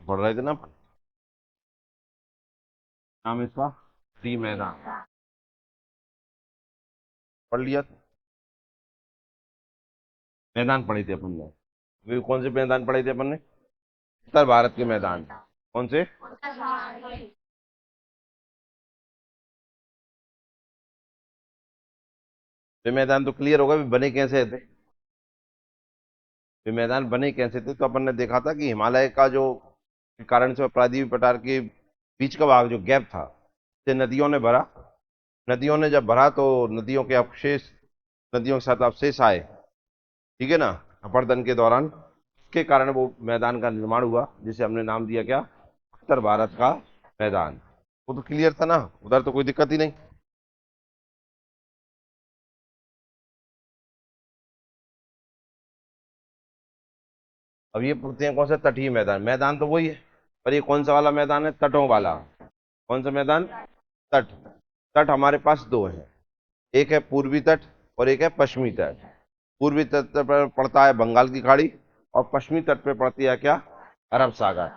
पढ़ रहे थे ना, नाम इसका टी मैदान, पढ़ लिया। मैदान पढ़े थे अपन ने, वे कौन से मैदान पढ़े थे अपन ने? उत्तर भारत के मैदान। कौन से? वे मैदान तो क्लियर होगा, वे बने कैसे थे? वे मैदान बने कैसे थे? तो अपन ने देखा था कि हिमालय का जो के कारण से प्रायद्वीप पठार के बीच का भाग जो गैप था, से नदियों ने भरा। नदियों ने जब भरा तो नदियों के अवशेष, नदियों के साथ अवशेष आए, ठीक है ना, अपर्दन के दौरान। के कारण वो मैदान का निर्माण हुआ, जिसे हमने नाम दिया क्या? उत्तर भारत का मैदान। वो तो क्लियर था ना, उधर तो कोई दिक्कत ही नहीं। अब ये पूछते हैं कौन सा तटीय मैदान? मैदान तो वही है, पर ये कौन सा वाला मैदान है? तटों वाला। कौन सा मैदान? तट। तट हमारे पास दो हैं, एक है पूर्वी तट और एक है पश्चिमी तट। पूर्वी तट पर पड़ता है बंगाल की खाड़ी, और पश्चिमी तट पे पड़ती है क्या? अरब सागर।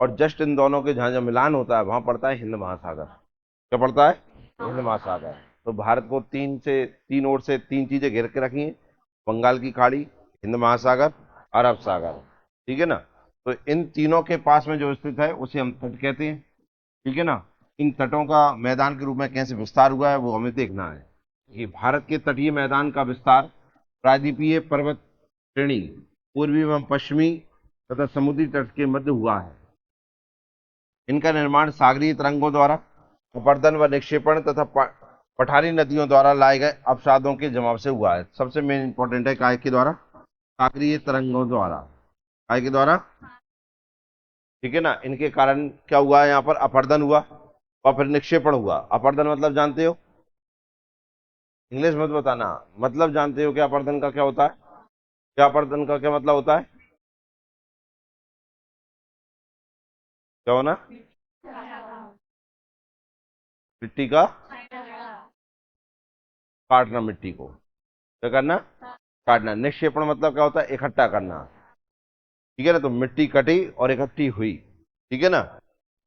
और जस्ट इन दोनों के जहां जहां मिलान होता है वहां पड़ता है हिंद महासागर। क्या पड़ता है? हिंद महासागर। तो भारत को तीन ओर से तीन चीजें घेर के रखी हैं: बंगाल की खाड़ी, हिंद महासागर, अरब सागर। ठीक है ना? तो इन तीनों के पास में जो स्थित है उसे हम तट कहते हैं। ठीक है ना? इन तटों का मैदान के रूप में कैसे विस्तार हुआ है वो हमें देखना है। कि भारत के तटीय मैदान का विस्तार प्रायद्वीपीय पर्वत श्रेणी, पूर्वी एवं पश्चिमी तथा समुद्री तट के मध्य हुआ है। इनका निर्माण सागरीय तरंगों द्वारा, अपर्दन व निक्षेपण तथा पठारी नदियों द्वारा लाए गए अवसादों के जमाव से हुआ है। सबसे मेन इंपॉर्टेंट है काय के द्वारा? सागरीय तरंगों द्वारा। काय के द्वारा? ठीक है ना? इनके कारण क्या हुआ है? यहाँ पर अपर्दन हुआ और फिर निक्षेपण हुआ। अपर्दन मतलब जानते हो? इंग्लिश मत बताना, मतलब जानते हो क्या अपर्दन का क्या होता है? क्या अपर्दन का क्या मतलब होता है? क्या होना? मिट्टी का काटना, मिट्टी को क्या करना? काटना। निक्षेपण मतलब क्या होता है? इकट्ठा करना। ठीक है ना? तो मिट्टी कटी और इकट्ठी हुई। ठीक है ना?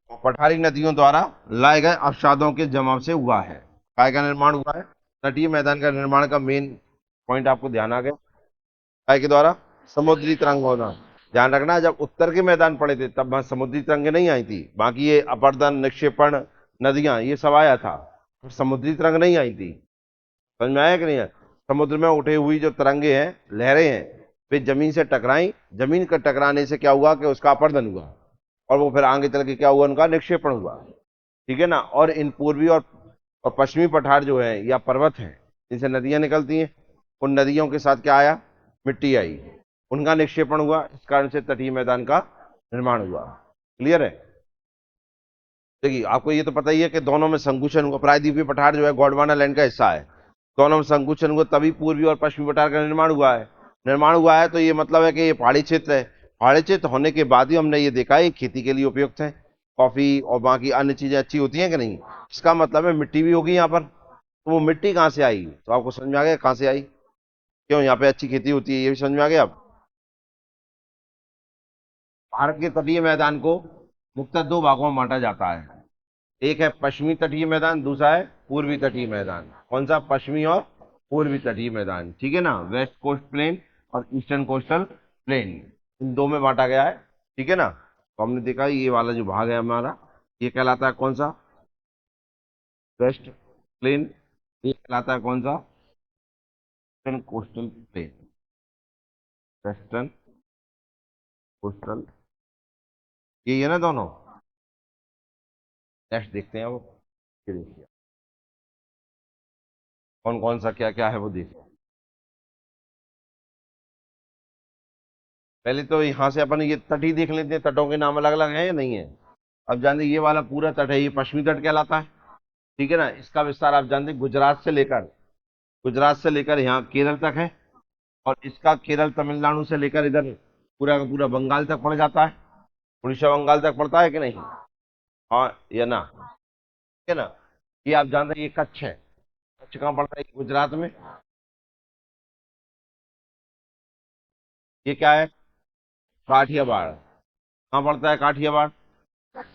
और पठारी नदियों द्वारा लाए गए अवसादों के जमाव से हुआ है। काय का निर्माण हुआ है? तटीय मैदान का निर्माण का मेन पॉइंट आपको ध्यान आ गया? काय के द्वारा? समुद्री तरंग होना। ध्यान रखना, जब उत्तर के मैदान पड़े थे तब वहां समुद्री तरंगें नहीं आई थी, बाकी ये अपर्दन, निक्षेपण, नदियां, ये सब आया था। समुद्री तरंग नहीं आई थी। समझ में आया कि नहीं है? समुद्र में उठे हुई जो तरंगे हैं, लहरें हैं, वे जमीन से टकराई। जमीन के टकराने से क्या हुआ कि उसका अपर्दन हुआ, और वो फिर आगे चल के क्या हुआ? उनका निक्षेपण हुआ। ठीक है ना? और इन पूर्वी और पश्चिमी पठार जो है या पर्वत है, इनसे नदियां निकलती हैं। उन नदियों के साथ क्या आया? मिट्टी आई, उनका निक्षेपण हुआ। इस कारण से तटीय मैदान का निर्माण हुआ। क्लियर है? देखिए, आपको ये तो पता ही है कि दोनों में संकुचन हुआ। प्रायद्वीपीय पठार जो है गोंडवाना लैंड का हिस्सा है। दोनों में संकुचन हुआ, तभी पूर्वी और पश्चिमी पठार का निर्माण हुआ है। निर्माण हुआ है तो ये मतलब है कि ये पहाड़ी क्षेत्र है। पहाड़ी क्षेत्र होने के बाद ही हमने ये देखा है ये खेती के लिए उपयुक्त है। कॉफी और बाकी अन्य चीजें अच्छी होती हैं कि नहीं? इसका मतलब है मिट्टी भी होगी यहाँ पर। तो वो मिट्टी कहाँ से आई? तो आपको समझ में आ गया कहाँ से आई, क्यों यहाँ पे अच्छी खेती होती है, ये भी समझ में आ गया अब? भारत के तटीय मैदान को मुख्यतः दो भागों में बांटा जाता है। एक है पश्चिमी तटीय मैदान, दूसरा है पूर्वी तटीय मैदान। कौन सा? पश्चिमी और पूर्वी तटीय मैदान। ठीक है ना? वेस्ट कोस्ट प्लेन और ईस्टर्न कोस्टल प्लेन, इन दो में बांटा गया है। ठीक है ना? तो हमने देखा ये वाला जो भाग है हमारा, ये कहलाता है कौन सा? West plain. ये कहलाता है कौन सा? Eastern coastal plain. Western coastal, ये है ना दोनों। नेक्स्ट देखते हैं अब। ये देखिए कौन कौन सा क्या क्या है वो देखिए। पहले तो यहाँ से अपन ये तट ही देख लेते हैं, तटों के नाम अलग अलग हैं या नहीं है? अब जानते हैं, ये वाला पूरा तट है, ये पश्चिमी तट कहलाता है। ठीक है ना? इसका विस्तार आप जानते हैं गुजरात से लेकर यहाँ केरल तक है। और इसका केरल तमिलनाडु से लेकर इधर पूरा का पूरा बंगाल तक पड़ जाता है। उड़ीसा बंगाल तक पड़ता है कि नहीं? हाँ या ना? ठीक है ना? ये आप जानते हैं, ये कच्छ है। कच्छ कहाँ पड़ता है? गुजरात में। ये क्या है? काठियावाड़। कहाँ पड़ता है काठियावाड़?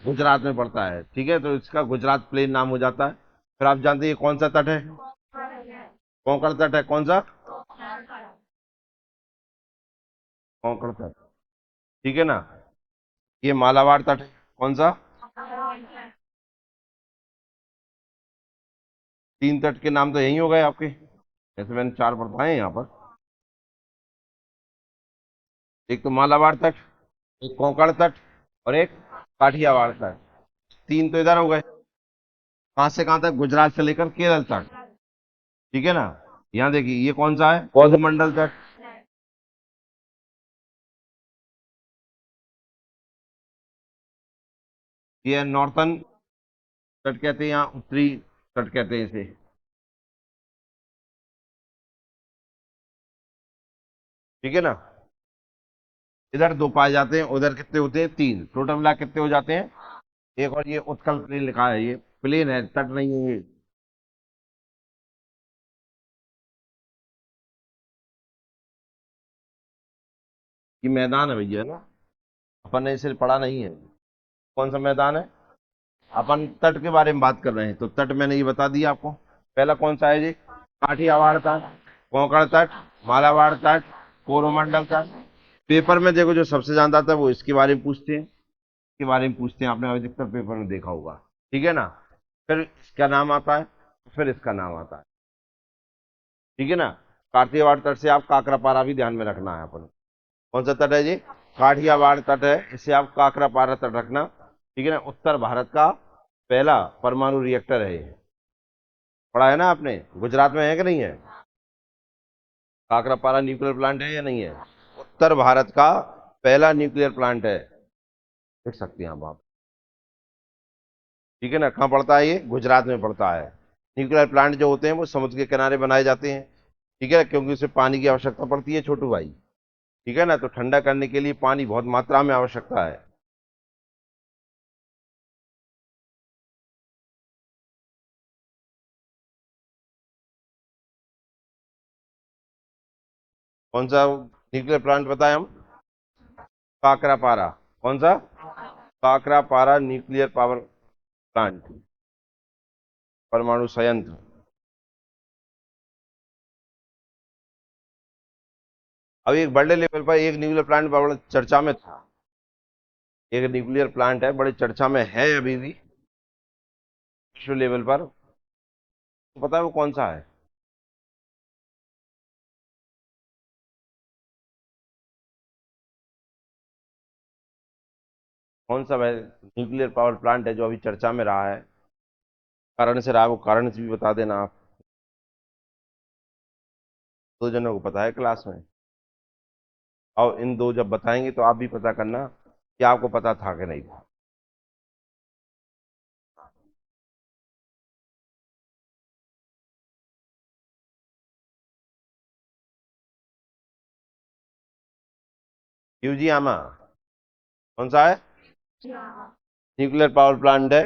गुजरात में पड़ता है, ठीक है, तो इसका गुजरात प्लेन नाम हो जाता है। फिर आप जानते हैं ये कौन सा तट है? कोंकण तट है। कौन सा? कोंकण तट, ठीक है ना। ये मालाबार तट है। कौन सा? तीन तट के नाम तो यही हो गए आपके, जैसे मैंने चार बताए हैं यहाँ पर। एक तो मालाबार तट, एक कोंकण तट, और एक काठियावाड़ तट। तीन तो इधर हो गए। कहां से कहां तक? गुजरात से लेकर केरल तक, ठीक है ना। यहाँ देखिए ये कौन सा है? कोरोमंडल तट। ये नॉर्थन तट कहते हैं, यहाँ उत्तरी तट कहते हैं इसे, ठीक है ना। इधर दो पाए जाते हैं, उधर कितने होते हैं? तीन। टोटल मिला के कितने हो जाते हैं? एक। और ये उत्कल प्लेन लिखा है, ये प्लेन है, तट नहीं है ये। ये मैदान है भैया ना, अपन ने इसे पढ़ा नहीं है। कौन सा मैदान है? अपन तट के बारे में बात कर रहे हैं, तो तट मैंने ये बता दिया आपको। पहला कौन सा है जी? काठियावाड़ तट, कोंकण तट, मालाबार तट, कोरोमंडल तट। पेपर में देखो जो सबसे ज्यादा आता है वो इसके बारे में पूछते हैं, इसके बारे में पूछते हैं, आपने अधिकतर पेपर में देखा होगा, ठीक है ना। फिर इसका नाम आता है, फिर इसका नाम आता है, ठीक है ना। काठियावाड़ तट से आप काकरापारा भी ध्यान में रखना है अपन। कौन सा तट है जी? काठियावाड़ तट है, इससे आप काकरापारा तट रखना, ठीक है ना। उत्तर भारत का पहला परमाणु रिएक्टर है ये। पढ़ा है ना आपने? गुजरात में है कि नहीं है? काकरापारा न्यूक्लियर प्लांट है या नहीं है? उत्तर भारत का पहला न्यूक्लियर प्लांट है, देख सकते हैं आप। ठीक है ना। कहाँ पड़ता है ये? गुजरात में पड़ता है। न्यूक्लियर प्लांट जो होते हैं वो समुद्र के किनारे बनाए जाते हैं, ठीक है ना, क्योंकि उसे पानी की आवश्यकता पड़ती है छोटू भाई, ठीक है ना। तो ठंडा करने के लिए पानी बहुत मात्रा में आवश्यकता है। कौन सा न्यूक्लियर प्लांट बताए हम? काकरापारा। कौन सा? काकरापारा न्यूक्लियर पावर प्लांट, परमाणु संयंत्र। अभी एक बड़े लेवल पर एक न्यूक्लियर प्लांट बड़ा चर्चा में था, एक न्यूक्लियर प्लांट है बड़े चर्चा में है अभी भी विश्व लेवल पर, तो पता है वो कौन सा है? कौन सा वह न्यूक्लियर पावर प्लांट है जो अभी चर्चा में रहा है? कारण से रहा है, वो कारण से भी बता देना आप। दो जनों को पता है क्लास में, और इन दो जब बताएंगे तो आप भी पता करना कि आपको पता था कि नहीं था। फ्यूजियामा। कौन सा है? न्यूक्लियर पावर प्लांट है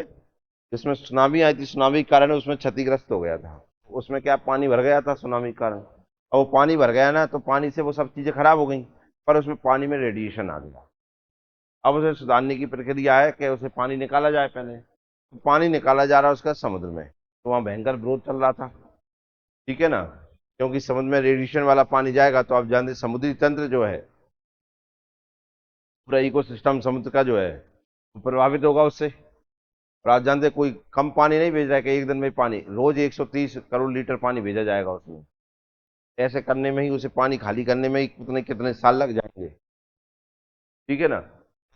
जिसमें सुनामी आई थी, सुनामी के कारण उसमें क्षतिग्रस्त हो गया था। उसमें क्या पानी भर गया था सुनामी के कारण, और वो पानी भर गया ना, तो पानी से वो सब चीजें खराब हो गई, पर उसमें पानी में रेडिएशन आ गया। अब उसे सुधारने की प्रक्रिया है कि उसे पानी निकाला जाए पहले, तो पानी निकाला जा रहा है उसका समुद्र में, तो वहाँ भयंकर विरोध चल रहा था, ठीक है ना। क्योंकि समुद्र में रेडिएशन वाला पानी जाएगा तो आप जानते हैं समुद्री तंत्र जो है, पूरा इकोसिस्टम समुद्र का जो है वो प्रभावित होगा उससे। और आप जानते हैं कोई कम पानी नहीं भेज रहा है कि एक दिन में पानी, रोज 130 करोड़ लीटर पानी भेजा जाएगा उसमें। ऐसे करने में ही, उसे पानी खाली करने में ही कितने कितने साल लग जाएंगे, ठीक है ना।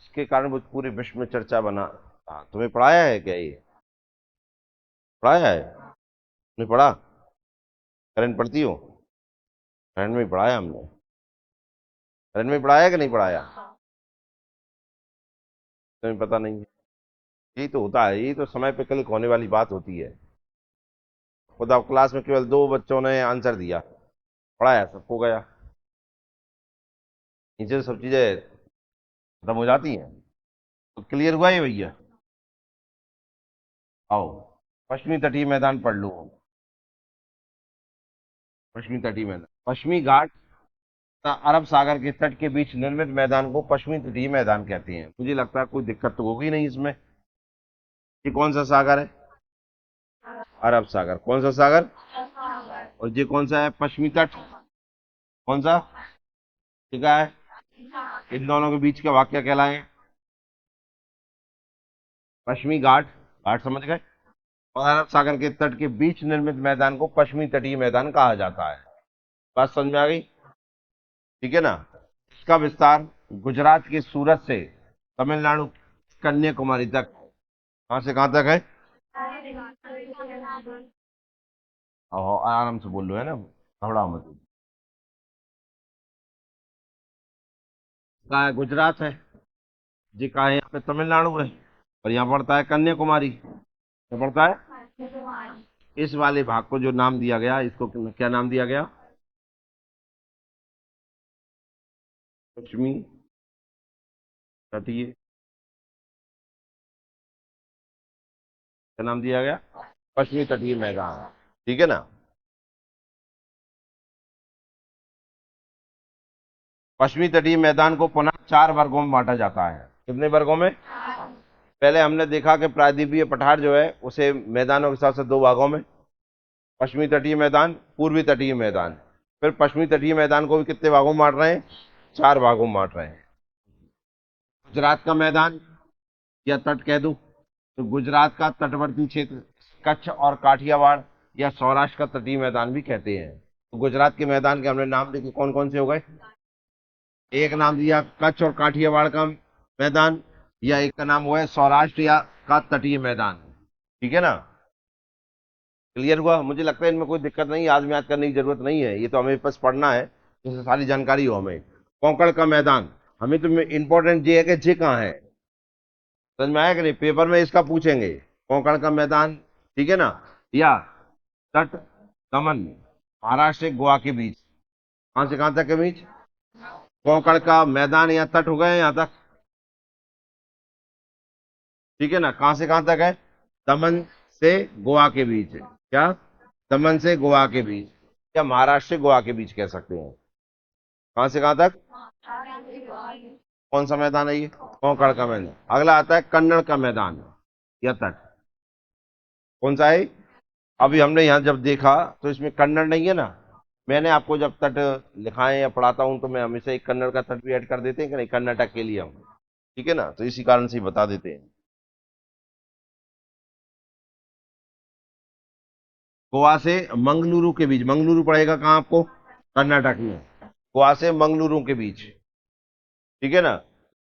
इसके कारण वो पूरे विश्व में चर्चा बना। हाँ, तुम्हें पढ़ाया है क्या ये? पढ़ाया है? तुमने पढ़ा? करंट पढ़ती हो? करंट में ही पढ़ाया हमने। करंट में पढ़ाया कि नहीं पढ़ाया? तुम्हें पता नहीं है? यही तो होता है, यही तो समय पे क्लिक होने वाली बात होती है। खुदा क्लास में केवल दो बच्चों ने आंसर दिया, पढ़ाया सबको गया, नीचे से सब चीजें खत्म हो जाती हैं। तो क्लियर हुआ ये भैया? आओ, पश्चिमी तटीय मैदान पढ़ लो। पश्चिमी तटीय मैदान, पश्चिमी घाट अरब सागर के तट के बीच निर्मित मैदान को पश्चिमी तटीय मैदान कहते हैं। मुझे लगता है कोई दिक्कत तो होगी नहीं इसमें। ये कौन सा सागर है? अरब सागर। कौन सा सागर? और ये कौन सा है पश्चिमी तट? कौन सा? ठीक है। इन दोनों के बीच का वाक्य कहलाए पश्चिमी घाट। घाट समझ गए। और अरब सागर के तट के बीच निर्मित मैदान को पश्चिमी तटीय मैदान कहा जाता है। बात समझ में आ गई? ठीक है ना। इसका विस्तार गुजरात के सूरत से तमिलनाडु कन्याकुमारी तक, कहां से कहां तक है? आराम से बोल लो, है ना, घबराओ मत। कहा है गुजरात है, जी कहा है यहाँ पे तमिलनाडु है, और यहाँ पड़ता है कन्याकुमारी। क्या पड़ता है? इस वाले भाग को जो नाम दिया गया, इसको क्या नाम दिया गया? पश्चिमी तटीय। क्या नाम दिया गया? पश्चिमी तटीय मैदान। ठीक है ना। पश्चिमी तटीय मैदान को पुनः 4 वर्गों में बांटा जाता है। कितने वर्गों में? पहले हमने देखा कि प्रायद्वीपीय पठार जो है उसे मैदानों के हिसाब से 2 भागों में, पश्चिमी तटीय मैदान, पूर्वी तटीय मैदान। फिर पश्चिमी तटीय मैदान को भी कितने भागों में बांट रहे हैं? 4 भागों में बांट रहे हैं। गुजरात का मैदान या तट कह दूं तो गुजरात का तटवर्ती क्षेत्र कच्छ और काठियावाड़ या सौराष्ट्र का तटीय मैदान भी कहते हैं। तो गुजरात के मैदान के हमने नाम देखे, कौन कौन से हो गए? एक नाम दिया कच्छ और काठियावाड़ का मैदान, या एक का नाम हुआ है सौराष्ट्र या का तटीय मैदान। ठीक है ना। क्लियर हुआ? मुझे लगता है इनमें कोई दिक्कत नहीं, याद में याद करने की जरूरत नहीं है, ये तो हमें बस पढ़ना है, जिससे सारी जानकारी हो हमें। कोंकण का मैदान, हमें तो इंपॉर्टेंट ये है कि जे कहाँ है। समझ में आया कि नहीं? पेपर में इसका पूछेंगे, कोंकण का मैदान। ठीक है ना। या तट दमन, महाराष्ट्र से गोवा के बीच, कहां से कहां तक के बीच? कोंकण का मैदान या तट हो गए यहां तक। ठीक है ना। कहां से कहां तक है? दमन से गोवा के बीच है। क्या? दमन से गोवा के बीच, या महाराष्ट्र से गोवा के बीच कह सकते हैं। कहां से कहां तक? कौन सा मैदान है ये? कोंकण का मैदान। अगला आता है कन्नड़ का मैदान या तट। कौन सा है? अभी हमने यहां जब देखा तो इसमें कन्नड़ नहीं है ना। मैंने आपको जब तट लिखाए या पढ़ाता हूं तो मैं हमेशा एक कन्नड़ का तट भी ऐड कर देते हैं कि नहीं, कर्नाटक के लिए हम। ठीक है ना, तो इसी कारण से ही बता देते हैं। गोवा से मंगलुरु के बीच, मंगलुरु पड़ेगा कहाँ आपको? कर्नाटक में। गोवा से मंगलुरु के बीच। ठीक है ना।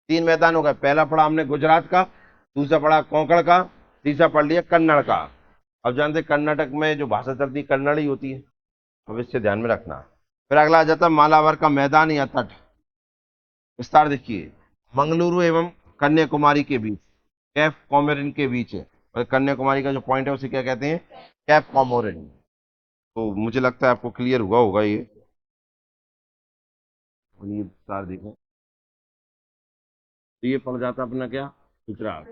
3 मैदान हो गए, पहला पढ़ा हमने गुजरात का, दूसरा पढ़ा कोंकण का, तीसरा पढ़ लिया कन्नड़ का। अब जानते हैं कर्नाटक में जो भाषा चलती है कन्नड़ ही होती है, अब इससे ध्यान में रखना। फिर अगला आ जाता है मालाबार का मैदान या तट। विस्तार देखिए, मंगलुरु एवं कन्याकुमारी के बीच, कैप कॉमोरिन के बीच है। और कन्याकुमारी का जो पॉइंट है उसे क्या कहते हैं? कैप कॉमोरिन। तो मुझे लगता है आपको क्लियर हुआ होगा ये। और ये विस्तार देखो, तो ये पड़ जाता अपना क्या? गुजरात।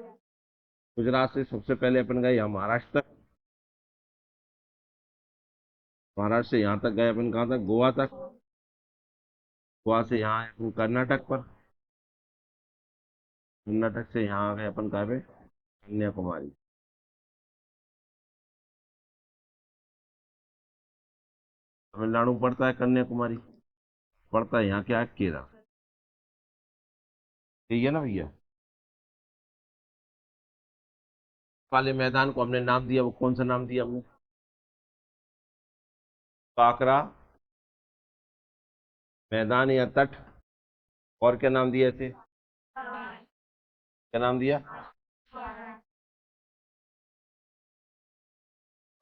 गुजरात से सबसे पहले अपन गए यहाँ महाराष्ट्र तक, महाराष्ट्र से यहाँ तक गए अपन, कहाँ तक? गोवा तक। गोवा से यहाँ आए अपन कर्नाटक पर, कर्नाटक से यहाँ आ गए अपन कहाँ पे? कन्याकुमारी। तमिलनाडु पड़ता है कन्याकुमारी, पड़ता है यहाँ क्या है? केरल। ठीक है ना भैया। वाले मैदान को हमने नाम दिया, वो कौन सा नाम दिया हमने? काकरा मैदान या तट। और क्या नाम दिया इसे? क्या नाम दिया?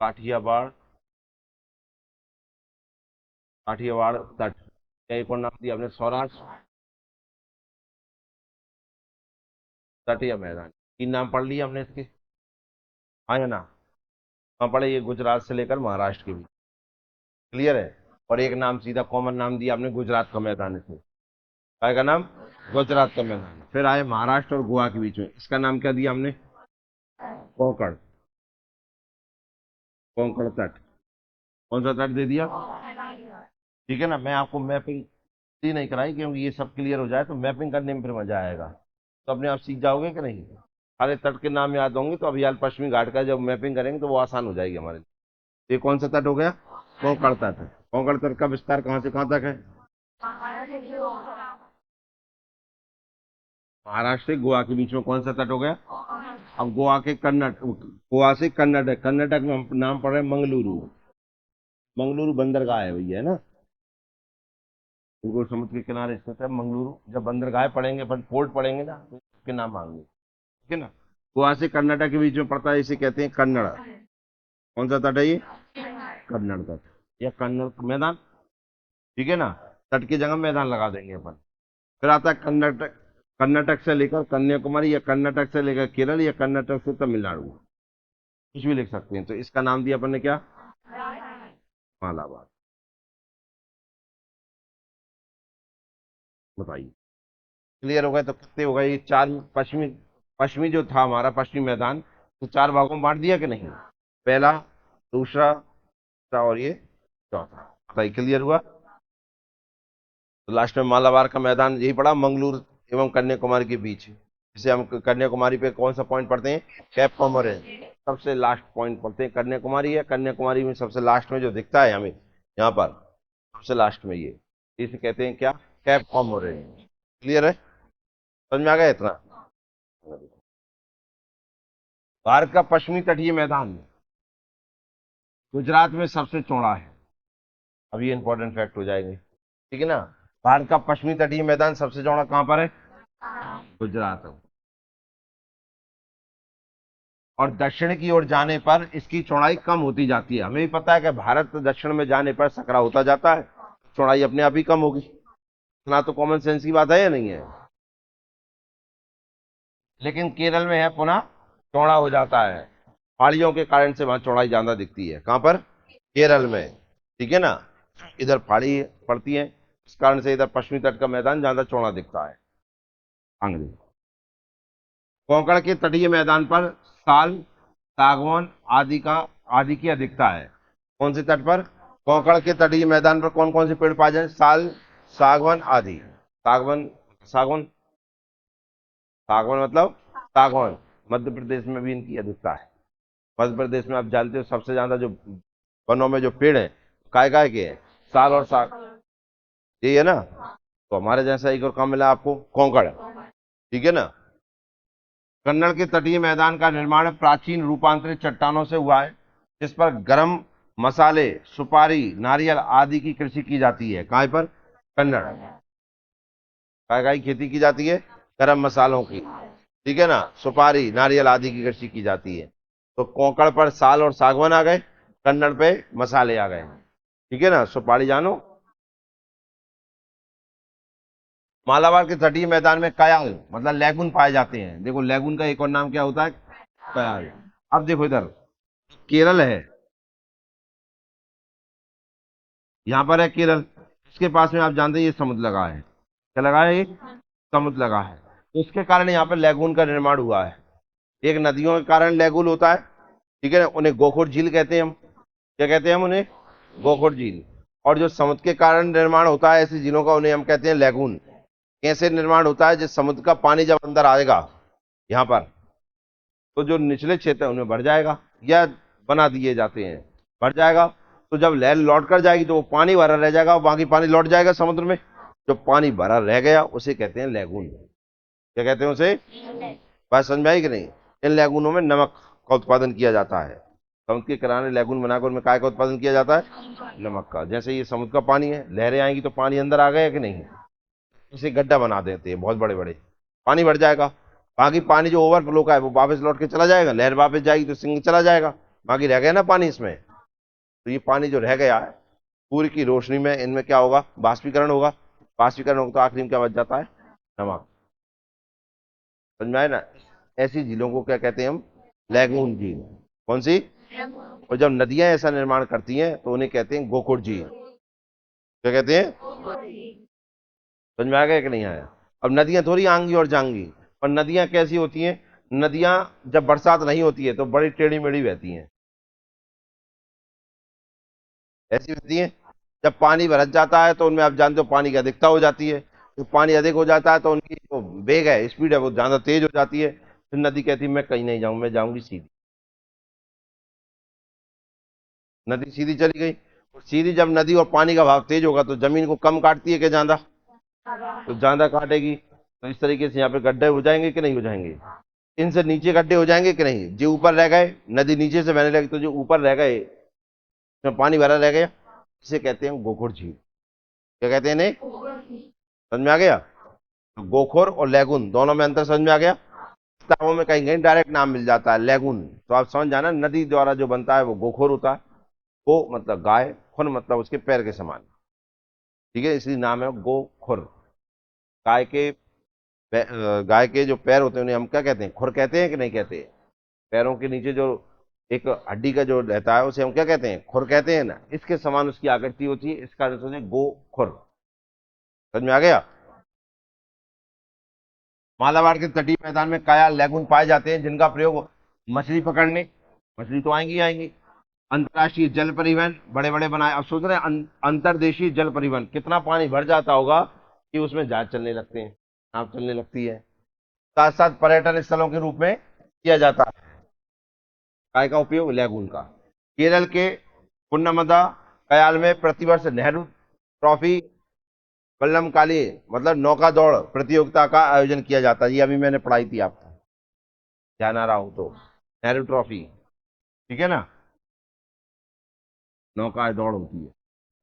काठियावाड़, काठियावाड़ तट। क्या एक और नाम दिया हमने? सौराष्ट्र तट या मैदान। 3 नाम पढ़ लिए हमने इसके, हाँ या ना? हाँ पढ़े, ये गुजरात से लेकर महाराष्ट्र के बीच। क्लियर है। और एक नाम सीधा कॉमन नाम दिया आपने गुजरात का मैदान इसे, काय का नाम? गुजरात का मैदान। फिर आए महाराष्ट्र और गोवा के बीच में, इसका नाम क्या दिया हमने? कोंकण, कोंकण तट। कौन सा तट दे दिया? ठीक है ना। मैं आपको मैपिंग ये नहीं कराई, क्योंकि ये सब क्लियर हो जाए तो मैपिंग करने में फिर मजा आएगा। तो अपने आप सीख जाओगे कि नहीं। सारे तट के नाम याद होंगे तो अभियाल पश्चिमी घाट का जब मैपिंग करेंगे तो वो आसान हो जाएगी हमारे लिए। ये कौन सा तट हो गया? कोंकण तट। कोंकण तट का विस्तार कहाँ से कहाँ तक है? महाराष्ट्र से गोवा के बीच में कौन सा तट हो गया? अब गोवा के गोवा से कर्नाटक, कर्नाटक में हम नाम पड़ रहे हैं मंगलुरु। मंगलुरु बंदरगाह है भैया, है ना। बिल्कुल समुद्र के किनारे स्थित है मंगलुरु। जब बंदरगाह पढ़ेंगे अपन, पोर्ट पढ़ेंगे ना, तो इसके नाम आएंगे, ठीक है ना। गोवा से कर्नाटक के बीच में पड़ता है, इसे कहते हैं कन्नड़। कौन सा तट है ये? कन्नड़ तट या कन्नड़ मैदान, ठीक है ना। तट की जगह मैदान लगा देंगे अपन। फिर आता है कर्नाटक। कर्नाटक से लेकर कन्याकुमारी, या कर्नाटक से लेकर केरल, या कर्नाटक से तमिलनाडु, कुछ भी लिख सकते हैं। तो इसका नाम दिया अपन ने क्या? मालाबार। बताइए, क्लियर हो गए? तो कितने हो गए ये चार? पश्चिमी, पश्चिमी जो था हमारा पश्चिमी मैदान, तो चार भागों में बांट दिया कि नहीं? पहला, दूसरा, तीसरा और ये चौथा। बताइए, क्लियर हुआ? तो लास्ट में मालाबार का मैदान यही पड़ा, मंगलूर एवं कन्याकुमारी के बीच। जिसे हम कन्याकुमारी पे कौन सा पॉइंट पढ़ते हैं? कैप कॉमोरेन। सबसे लास्ट पॉइंट पढ़ते हैं कन्याकुमारी है। कन्याकुमारी में सबसे लास्ट में जो दिखता है हमें यहाँ पर, सबसे लास्ट में ये, इसे कहते हैं क्या? कैप कॉमोरेन। क्लियर है? समझ में आ गया इतना? भारत का पश्चिमी तटीय मैदान गुजरात में सबसे चौड़ा है। अब ये इंपॉर्टेंट फैक्ट हो जाएंगे, ठीक है ना। भारत का पश्चिमी तटीय मैदान सबसे चौड़ा कहां पर है? गुजरात में। और दक्षिण की ओर जाने पर इसकी चौड़ाई कम होती जाती है। हमें भी पता है कि भारत दक्षिण में जाने पर सकरा होता जाता है, चौड़ाई अपने आप ही कम होगी। इतना तो कॉमन सेंस की बात है या नहीं है? लेकिन केरल में है पुनः चौड़ा हो जाता है, पहाड़ियों के कारण से वहां चौड़ाई ज्यादा दिखती है। कहां पर? केरल में, ठीक है ना। इधर पहाड़ी पड़ती है, इस कारण से इधर पश्चिमी तट का मैदान ज्यादा चौड़ा दिखता है। अंग्रेज कोंकण के तटीय मैदान पर साल, सागवान आदि की अधिकता है। कौन से तट पर? कोंकण के तटीय मैदान पर कौन कौन से पेड़ पाए जाए? साल, सागवान आदि। सागवान, सागवान, सागवान मतलब सागवान। मध्य प्रदेश में भी इनकी अधिकता है। मध्य प्रदेश में आप जानते हो सबसे ज्यादा जो वनों में जो पेड़ है, काय काय के हैं? साल और साग, यही है ना। तो हमारे जैसा एक और काम मिला आपको, कोंकण, ठीक है ना। कन्नड़ के तटीय मैदान का निर्माण प्राचीन रूपांतरित चट्टानों से हुआ है, जिस पर गरम मसाले, सुपारी, नारियल आदि की कृषि की जाती है। कहाँ पर? कन्नड़। काय काय की खेती की जाती है? गरम मसालों की, ठीक है ना। सुपारी, नारियल आदि की कृषि की जाती है। तो कोंकण पर साल और सागवान आ गए, कन्नड़ पे मसाले आ गए, ठीक है ना। सुपारी जानो। मालाबार के तटीय मैदान में कयाल मतलब लैगून पाए जाते हैं। देखो लैगून का एक और नाम क्या होता है? कयाल। अब देखो इधर केरल है, यहाँ पर है केरल, इसके पास में आप जानते हैं ये समुद्र लगा है। क्या लगा है ये? समुद्र लगा है। तो इसके कारण यहाँ पर लैगून का निर्माण हुआ है। एक नदियों के कारण लैगून होता है, ठीक है ना। उन्हें गोखुर झील कहते हैं हम। क्या कहते हैं हम उन्हें? गोखुर झील। और जो समुद्र के कारण निर्माण होता है ऐसी झीलों का, उन्हें हम कहते हैं लैगून। कैसे निर्माण होता है? जिस समुद्र का पानी जब अंदर आएगा यहाँ पर, तो जो निचले क्षेत्र है उनमें भर जाएगा, या बना दिए जाते हैं, भर जाएगा। तो जब लहर लौट कर जाएगी तो वो पानी भरा रह जाएगा और बाकी पानी लौट जाएगा समुद्र में। जो पानी भरा रह गया उसे कहते हैं लैगून। क्या कहते हैं उसे? बात समझ में आई कि नहीं? इन लैगूनों में नमक का उत्पादन किया जाता है। समुद्र के किनारे लैगून बनाकर उनमें काय का उत्पादन किया जाता है? नमक का। जैसे ये समुद्र का पानी है, लहरें आएंगी तो पानी अंदर आ गया कि नहीं, इसे गड्ढा बना देते हैं बहुत बड़े बड़े, पानी भर जाएगा। बाकी पानी जो ओवरफ्लो का है वो वापस लौट के चला जाएगा, लहर वापस जाएगी तो सिंह चला जाएगा, बाकी रह गया ना पानी इसमें। तो ये पानी जो रह गया है, सूर्य की रोशनी में इनमें क्या होगा? बाष्पीकरण होगा। बाष्पीकरण होगा तो आखिरी में क्या बच जाता है? नमक। समझ में आए ना? ऐसी झीलों को क्या कहते हैं हम? लैगून झील। कौन सी? और जब नदियां ऐसा निर्माण करती हैं तो उन्हें कहते हैं गोकुड़ झील। क्या कहते हैं? समझ में आ गया कि नहीं आया? अब नदियां थोड़ी आएंगी और जाएंगी। और नदियां कैसी होती हैं? नदियां जब बरसात नहीं होती है तो बड़ी टेढ़ी मेढ़ी बहती हैं, ऐसी बहती हैं। जब पानी भरत जाता है तो उनमें आप जानते हो पानी की अधिकता हो जाती है। तो पानी अधिक हो जाता है तो उनकी जो वेग है, स्पीड है, वो ज्यादा तेज हो जाती है। फिर नदी कहती है मैं कहीं नहीं जाऊं, मैं जाऊंगी सीधी। नदी सीधी चली गई। और सीधी जब नदी और पानी का भाव तेज होगा तो जमीन को कम काटती है कि ज्यादा? तो ज्यादा काटेगी। तो इस तरीके से यहाँ पे गड्ढे हो जाएंगे कि नहीं हो जाएंगे? इनसे नीचे गड्ढे हो जाएंगे कि नहीं? जो ऊपर रह गए, नदी नीचे से बहने लगी तो जो ऊपर रह गए, उसमें पानी भरा रह गया, इसे कहते हैं गोखुर झील। क्या कहते हैं इन्हें? समझ में आ गया? तो गोखुर और लेगुन दोनों में अंतर समझ में आ गया? किताबों में कहीं कहीं डायरेक्ट नाम मिल जाता है लेगुन, तो आप समझ जाना नदी द्वारा जो बनता है वो गोखुर होता है। गो मतलब गाय, खुर मतलब उसके पैर के समान। ठीक है, इसलिए नाम है गोखुर। गाय के गाय के जो पैर होते हैं उन्हें हम क्या कहते हैं? खुर कहते हैं कि नहीं कहते? पैरों के नीचे जो एक हड्डी का जो रहता है उसे हम क्या कहते हैं? खुर कहते हैं ना। इसके समान उसकी आकृति होती है, इसका अर्थ होता है गो खुर। समझ में आ गया? मालाबार के तटीय मैदान में काया लैगून पाए जाते हैं जिनका प्रयोग मछली पकड़ने, मछली तो आएंगी आएंगी, अंतर्राष्ट्रीय जल परिवहन, बड़े बड़े बनाए। अब सोच रहे हैं अंतर्देशीय जल परिवहन, कितना पानी भर जाता होगा कि उसमें जहाज चलने लगते हैं, नाव चलने लगती है। साथ साथ पर्यटन स्थलों के रूप में किया जाता है काय का उपयोग? लैगून का। केरल के पुन्नमदा कयाल में प्रतिवर्ष नेहरू ट्रॉफी वल्लम काली मतलब नौका दौड़ प्रतियोगिता का आयोजन किया जाता है। ये अभी मैंने पढ़ाई थी आपको, ध्यान आ रहा हो तो। नेहरू ट्रॉफी, ठीक है ना, नौका दौड़ होती है।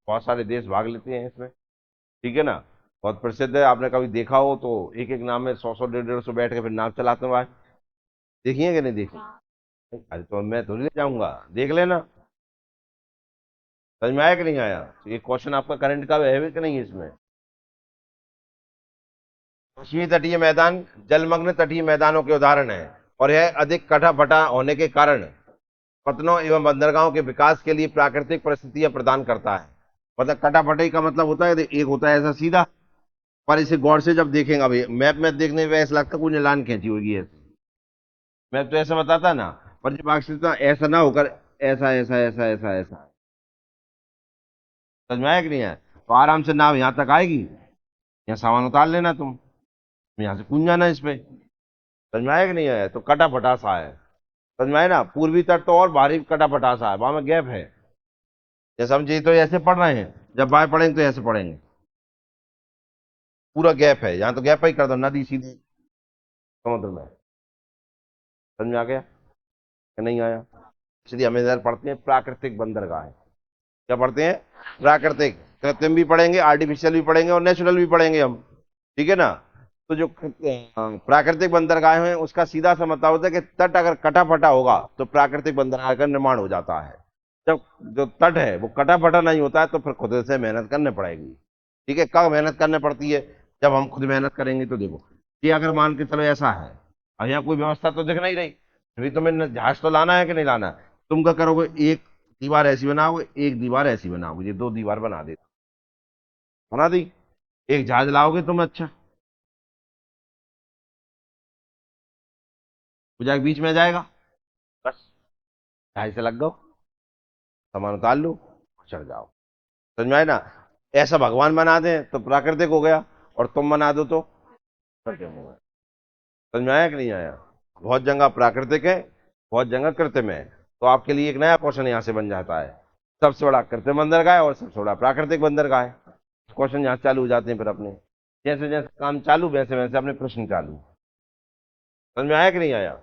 बहुत सारे देश भाग लेते हैं इसमें। ठीक है ना, बहुत प्रसिद्ध है। आपने कभी देखा हो तो एक एक नाव में 100 100 150 150 बैठ के फिर नाव चलाते हुए देखिए कि नहीं देखी? अरे तो मैं थोड़ी ले जाऊंगा, देख लेना। समझ में आया कि नहीं आया? तो ये क्वेश्चन आपका करंट का है कि नहीं इसमें? पश्चिमी तटीय मैदान जलमग्न तटीय मैदानों के उदाहरण है और यह अधिक कटा फटा होने के कारण पतनों एवं बंदरगाहों के विकास के लिए प्राकृतिक परिस्थितियां प्रदान करता है। मतलब कटाफटी का मतलब होता है एक होता है ऐसा सीधा, पर इसे गौर से जब देखेंगे, अभी मैप में देखने में ऐसा लगता है कोई ने लाइन खींची होगी ऐसे। मैप तो ऐसा बताता है ना, पर जब वास्तविकता ऐसा ना होकर ऐसा ऐसा ऐसा ऐसा ऐसा, समझ में आया कि नहीं है? तो आराम से नाव यहाँ तक आएगी, यहाँ सामान उतार लेना तुम, यहाँ से कूद जाना इस पे। समझ में आया कि नहीं आया? तो कटा फटा सा है। समझ में आया ना? पूर्वी तट तो और भारी कटा फटा सा है, वहां में गैप है। जैसे हम जी तो ऐसे पढ़ रहे हैं, जब बाय पढ़ेंगे तो ऐसे पढ़ेंगे। पूरा गैप है, यहाँ तो गैप ही कर दो, नदी सीधी समुद्र में। समझ में आ गया कि नहीं आया? इसलिए हम इधर पढ़ते हैं प्राकृतिक बंदरगाह। क्या पढ़ते हैं? प्राकृतिक। कृत्रिम भी पढ़ेंगे, आर्टिफिशियल भी पढ़ेंगे और नेचुरल भी पढ़ेंगे हम। ठीक है ना? तो जो प्राकृतिक बंदरगाह हैं उसका सीधा सा मतलब होता है कि तट अगर कटा फटा होगा तो प्राकृतिक बंदरगाह का निर्माण हो जाता है। जब जो तट है वो कटा फटा नहीं होता है तो फिर खुद से मेहनत करनी पड़ेगी। ठीक है, कब मेहनत करनी पड़ती है? जब हम खुद मेहनत करेंगे। तो देखो, ये अगर मान के चलो ऐसा है और यहाँ कोई व्यवस्था तो दिख नहीं रही, अभी तुम्हें जहाज तो लाना है कि नहीं लाना? तुम क्या करोगे? एक दीवार ऐसी बनाओगे, एक दीवार ऐसी बनाओगे, ये दो दीवार बना दे, बना दी। एक जहाज लाओगे तुम, अच्छा वो जाके बीच में आ जाएगा, बस जहाज से लग गो, सामान उतार लो, चढ़ जाओ। समझ में आए ना? ऐसा भगवान बना दे तो प्राकृतिक हो गया, और तुम बना दो तो कृत्रिम हो गया। समझ में आया कि नहीं आया? बहुत जगह प्राकृतिक है, बहुत जगह कृत्रिम है। तो आपके लिए एक नया क्वेश्चन यहाँ से बन जाता है, सबसे बड़ा कृत्रिम बंदरगाह है और सबसे बड़ा प्राकृतिक बंदरगाह है। क्वेश्चन यहाँ चालू हो जाते हैं फिर अपने, जैसे जैसे काम चालू वैसे वैसे अपने प्रश्न चालू। समझ में आया कि नहीं आया?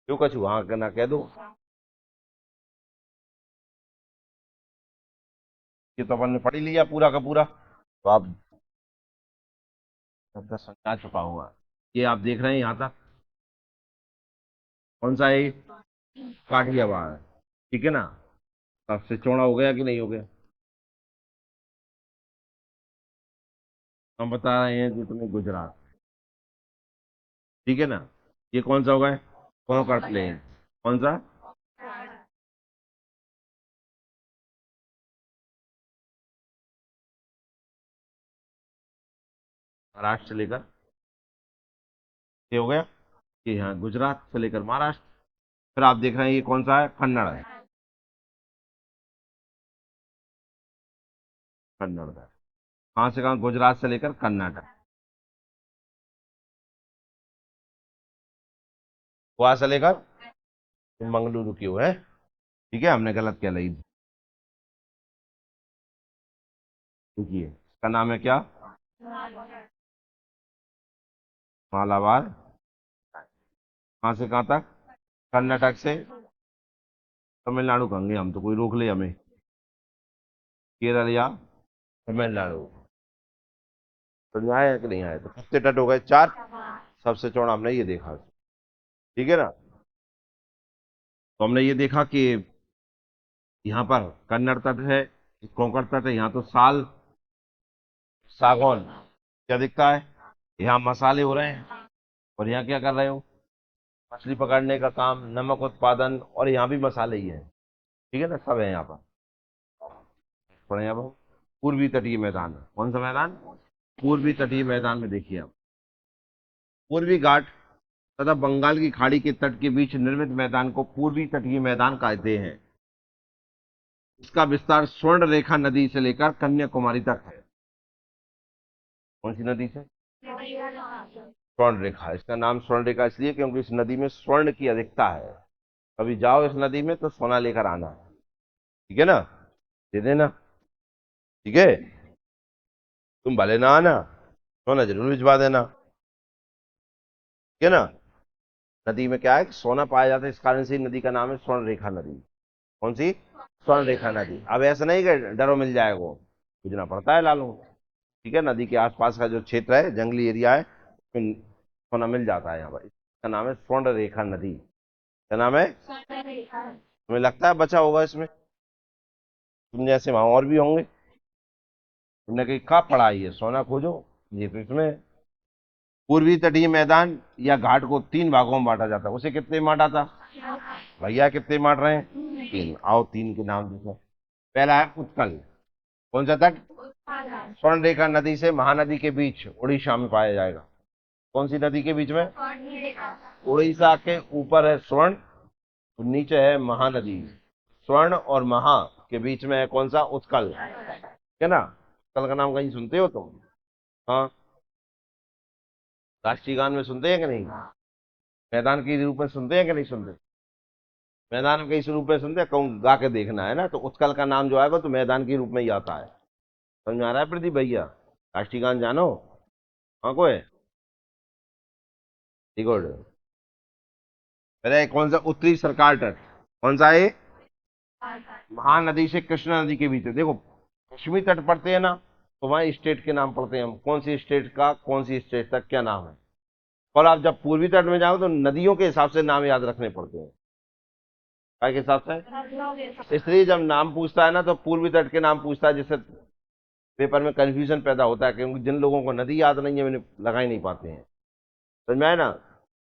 क्यों कछु हाँ करना कह दो। ये तो अपन ने पढ़ ही लिया पूरा का पूरा, तो आप सबका समझा चुका होगा। ये आप देख रहे हैं यहाँ तक, कौन सा है ये? काठियावाड़। ठीक है ना? सबसे चौड़ा हो गया कि नहीं हो गया? हम बता रहे हैं जो तुम्हें गुजरात। ठीक है ना? ये कौन सा होगा? कोंकण प्लेन। कौन सा? महाराष्ट्र से लेकर, ये हो गया, ये यहाँ गुजरात से लेकर महाराष्ट्र। फिर आप देख रहे हैं ये कौन सा है? कन्नड़ है। कन्नड़ तट। कहाँ से कहाँ? गुजरात से लेकर कर्नाटक। वहां से लेकर मंगलुरु की है। ठीक है, हमने गलत क्या ली। देखिए इसका नाम है क्या? मालाबार। कहाँ से कहाँ तक? कर्नाटक से तमिलनाडु कहेंगे हम तो, कोई रोक ले हमें। केरल या तमिलनाडु। तो आए है कि नहीं आए? तो कितने तट हो गए? 4। सबसे चौड़ा हमने ये देखा। ठीक है ना? तो हमने ये देखा कि यहाँ पर कन्नड़ तट है, कोंकण तट है। यहाँ तो साल सागौन क्या दिखता है? यहाँ मसाले हो रहे हैं। और यहाँ क्या कर रहे हो? मछली पकड़ने का काम, नमक उत्पादन, और यहाँ भी मसाले ही है। ठीक है ना? सब है यहाँ पर। पढ़े अब हम। पूर्वी तटीय मैदान। कौन सा मैदान? पूर्वी तटीय मैदान में देखिए आप। पूर्वी घाट तथा बंगाल की खाड़ी के तट के बीच निर्मित मैदान को पूर्वी तटीय मैदान कहते हैं। इसका विस्तार स्वर्ण रेखा नदी से लेकर कन्याकुमारी तक है। कौन सी नदी से? स्वर्ण रेखा। इसका नाम स्वर्ण रेखा इसलिए क्योंकि इस नदी में स्वर्ण की अधिकता है। कभी जाओ इस नदी में तो सोना लेकर आना। ठीक है ना? दे देना। ठीक है? तुम भले ना आना, सोना जरूर भिजवा देना। ठीक है ना? नदी में क्या है कि सोना पाया जाता है, इस कारण से नदी का नाम है स्वर्ण रेखा नदी। कौन सी? स्वर्ण रेखा नदी। अब ऐसा नहीं कि डरो मिल जाएगा, पूजना पड़ता है लालू। ठीक है? नदी के आसपास का जो क्षेत्र है, जंगली एरिया है, उसमें सोना मिल जाता है। यहाँ पर इसका नाम है स्वर्ण रेखा नदी। क्या नाम है? तुम्हें लगता है बचा होगा इसमें? तुम जैसे वहां और भी होंगे। तुमने कहीं कहाँ पढ़ा है? ये सोना खोजो। ये तो इसमें पूर्वी तटीय मैदान या घाट को 3 भागों में बांटा जाता है। उसे कितने में बांटा था भैया? कितने बांट रहे हैं? 3। आओ 3 के नाम देखो। पहला है उत्कल। कौन सा तट? स्वर्ण रेखा नदी से महानदी के बीच उड़ीसा में पाया जाएगा। कौन सी नदी के बीच में? उड़ीसा के ऊपर है स्वर्ण, और नीचे है महानदी। स्वर्ण और महा के बीच में है कौन सा? उत्कल। है ना? उत्कल का नाम कहीं सुनते हो तुम? हाँ, राष्ट्रीय गान में सुनते हैं कि नहीं? मैदान के रूप में सुनते हैं कि नहीं सुनते? मैदान में किस रूप में सुनते हैं? कहूँ गा के देखना है ना, तो उत्कल का नाम जो आएगा तो मैदान के रूप में ही आता है। समझ में आ रहा है प्रदीप भैया? राष्ट्रीय गान जानो? हाँ को है? गुड। अरे कौन सा? उत्तरी सरकार तट। कौन सा है? महानदी से कृष्णा नदी के बीच है। देखो पश्चिमी तट पड़ते हैं ना, तो वहां स्टेट के नाम पड़ते हैं। हम कौन सी स्टेट का कौन सी स्टेट तक क्या नाम है। और आप जब पूर्वी तट में जाओ तो नदियों के हिसाब से नाम याद रखने पड़ते हैं। क्या के हिसाब से? इसलिए जब नाम पूछता है ना तो पूर्वी तट के नाम पूछता है, जिससे पेपर में कंफ्यूजन पैदा होता है, क्योंकि जिन लोगों को नदी याद नहीं है मैंने लगा ही नहीं पाते हैं। समझ में आए ना?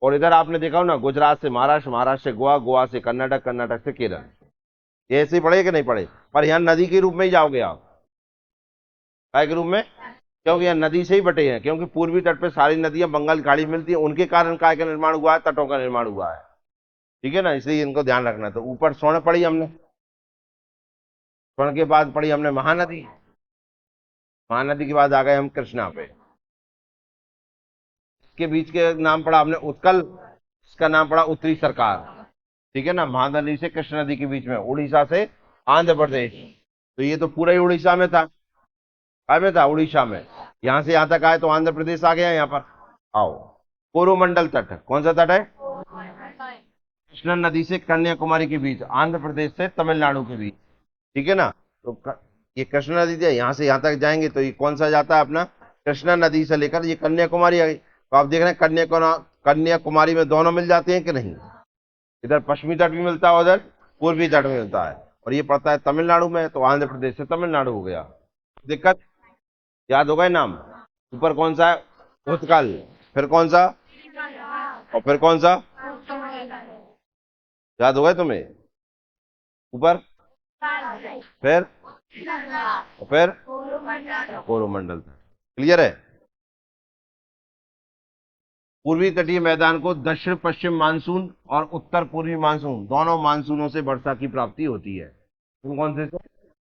और इधर आपने देखा हो ना, गुजरात से महाराष्ट्र, महाराष्ट्र से गोवा, गोवा से कर्नाटक, कर्नाटक से केरल। ये ऐसे ही पढ़े कि नहीं पढ़े? पर यहाँ नदी के रूप में ही जाओगे आप। काय के रूप में? क्योंकि यहाँ नदी से ही बटे हैं, क्योंकि पूर्वी तट पे सारी नदियां बंगाल की खाड़ी में मिलती है, उनके कारण काय का निर्माण हुआ है? तटों का निर्माण हुआ है। ठीक है ना? इसलिए इनको ध्यान रखना। तो ऊपर स्वर्ण पढ़ी हमने, स्वर्ण के बाद पढ़ी हमने महानदी, महानदी के बाद आ गए हम कृष्णा पे। इसके बीच के नाम पढ़ा हमने उत्कल, इसका नाम पड़ा उत्तरी सरकार। ठीक है ना? महानदी से कृष्णा नदी के बीच में, उड़ीसा से आंध्र प्रदेश। तो ये तो पूरा ही उड़ीसा में था। काय में था? उड़ीसा में। यहां से यहां तक आए तो आंध्र प्रदेश आ गया। यहाँ पर आओ, कोरोमंडल तट। कौन सा तट है? कृष्णा नदी से कन्याकुमारी के बीच, आंध्र प्रदेश से तमिलनाडु के बीच। ठीक है ना? तो ये कृष्णा नदी है, यहाँ से यहाँ तक जाएंगे तो ये कौन सा जाता है अपना? कृष्णा नदी से लेकर ये कन्याकुमारी आ गई। तो आप देख रहे हैं कन्याकुमारी में दोनों मिल जाते हैं कि नहीं? इधर पश्चिमी तट भी मिलता है, उधर पूर्वी तट भी मिलता है, और ये पड़ता है तमिलनाडु में। तो आंध्र प्रदेश से तमिलनाडु हो गया। दिक्कत? याद हो गए नाम? ऊपर कौन सा है? उत्कल। फिर कौन सा? और फिर कौन सा? याद हो गए तुम्हें? ऊपर, फिर, और फिर कोरोमंडल। क्लियर है? पूर्वी तटीय मैदान को दक्षिण पश्चिम मानसून और उत्तर पूर्वी मानसून, दोनों मानसूनों से वर्षा की प्राप्ति होती है। तुम कौन से?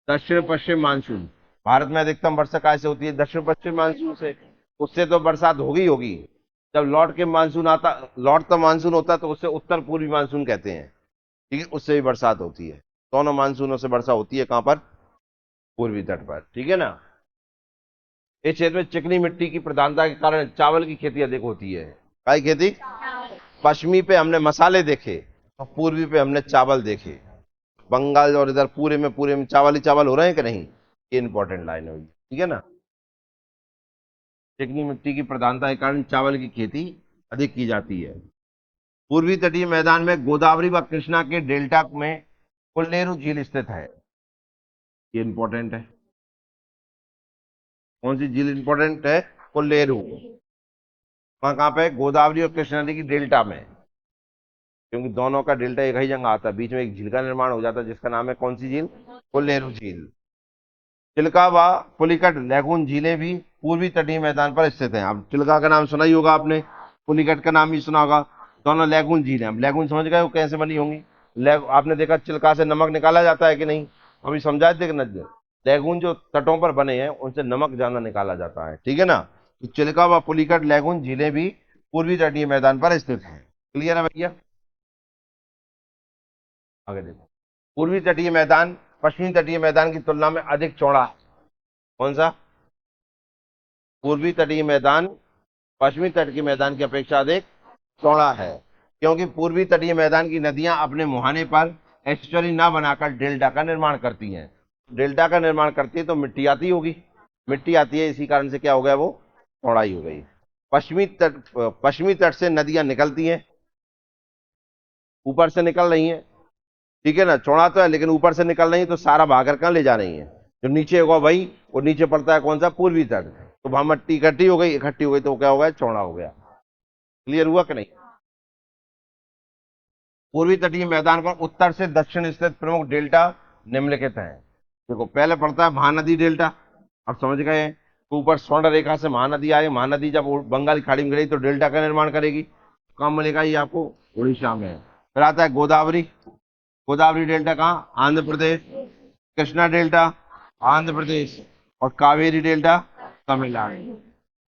दक्षिण पश्चिम मानसून। भारत में अधिकतम वर्षा कहाँ से होती है? दक्षिण पश्चिम मानसून से। उससे तो बरसात होगी होगी। जब लौट के मानसून आता, लौटता मानसून होता तो उससे उत्तर पूर्वी मानसून कहते हैं। ठीक है, उससे भी बरसात होती है। दोनों मानसूनों से वर्षा होती है, कहां पर? पूर्वी तट पर। ठीक है ना। इस क्षेत्र में चिकनी मिट्टी की प्रधानता के कारण चावल की खेती अधिक होती है। काय खेती? पश्चिमी पे हमने मसाले देखे और पूर्वी पे हमने चावल देखे। बंगाल और इधर पूरे में चावल ही चावल हो रहे हैं कि नहीं? ये इंपॉर्टेंट लाइन होगी। ठीक है ना। चिकनी मिट्टी की प्रधानता के कारण चावल की खेती अधिक की जाती है। पूर्वी तटीय मैदान में गोदावरी व कृष्णा के डेल्टा में कोल्लेरू झील स्थित है। ये इंपॉर्टेंट है। कौन सी झील इंपॉर्टेंट है? कोल्लेरू। वहां कहाँ पे? गोदावरी और कृष्णा नदी की डेल्टा में। क्योंकि दोनों का डेल्टा एक ही जगह आता है, बीच में एक झील का निर्माण हो जाता है जिसका नाम है कौन सी झील? कोल्लेरू झील। चिल्का व पुलिकट लैगून झीलें भी पूर्वी तटीय मैदान पर स्थित हैं। अब चिल्का का नाम सुना ही होगा आपने, पुलिकट का नाम भी सुना होगा। दोनों लैगून झील हैं। अब लैगून समझ गए वो कैसे बनी होंगी? आपने देखा चिल्का से नमक निकाला जाता है कि नहीं? अभी समझाए थे कि नहीं? लैगून जो तटों पर बने हैं उनसे नमक ज्यादा निकाला जाता है। ठीक है ना। तो चिल्का व पुलिकट लैगून झीलें भी पूर्वी तटीय मैदान पर स्थित हैं। क्लियर है भैया? आगे देखो। पूर्वी तटीय मैदान पश्चिमी तटीय मैदान की तुलना में अधिक चौड़ा है। कौन सा? पूर्वी तटीय मैदान पश्चिमी तट के मैदान की अपेक्षा अधिक चौड़ा है, क्योंकि पूर्वी तटीय मैदान की नदियां अपने मुहाने पर एस्चुरी न बनाकर डेल्टा का निर्माण करती हैं। डेल्टा का निर्माण करती है तो मिट्टी आती होगी, मिट्टी आती है, इसी कारण से क्या हो गया? वो चौड़ाई हो गई। पश्चिमी तट से नदियां निकलती हैं, ऊपर से निकल रही हैं। ठीक है ना। चौड़ा तो है लेकिन ऊपर से निकल रही है, तो सारा भागर कहाँ ले जा रही है? जो नीचे होगा वही, और नीचे पड़ता है कौन सा? पूर्वी तट। तो वहां मिट्टी इकट्ठी हो गई तो क्या हो गया? चौड़ा हो गया। क्लियर हुआ कि नहीं? पूर्वी तटीय मैदान पर उत्तर से दक्षिण स्थित प्रमुख डेल्टा निम्नलिखित हैं। देखो, पहले पड़ता है महानदी डेल्टा। अब समझ गए? तो ऊपर स्वर्ण रेखा से महानदी आई, महानदी जब बंगाल की खाड़ी में गिरी तो डेल्टा का निर्माण करेगी। कहाँ मिलेगा ये आपको? उड़ीसा में। फिर आता है गोदावरी। गोदावरी डेल्टा कहाँ? आंध्र प्रदेश। कृष्णा डेल्टा आंध्र प्रदेश। और कावेरी डेल्टा तमिलनाडु।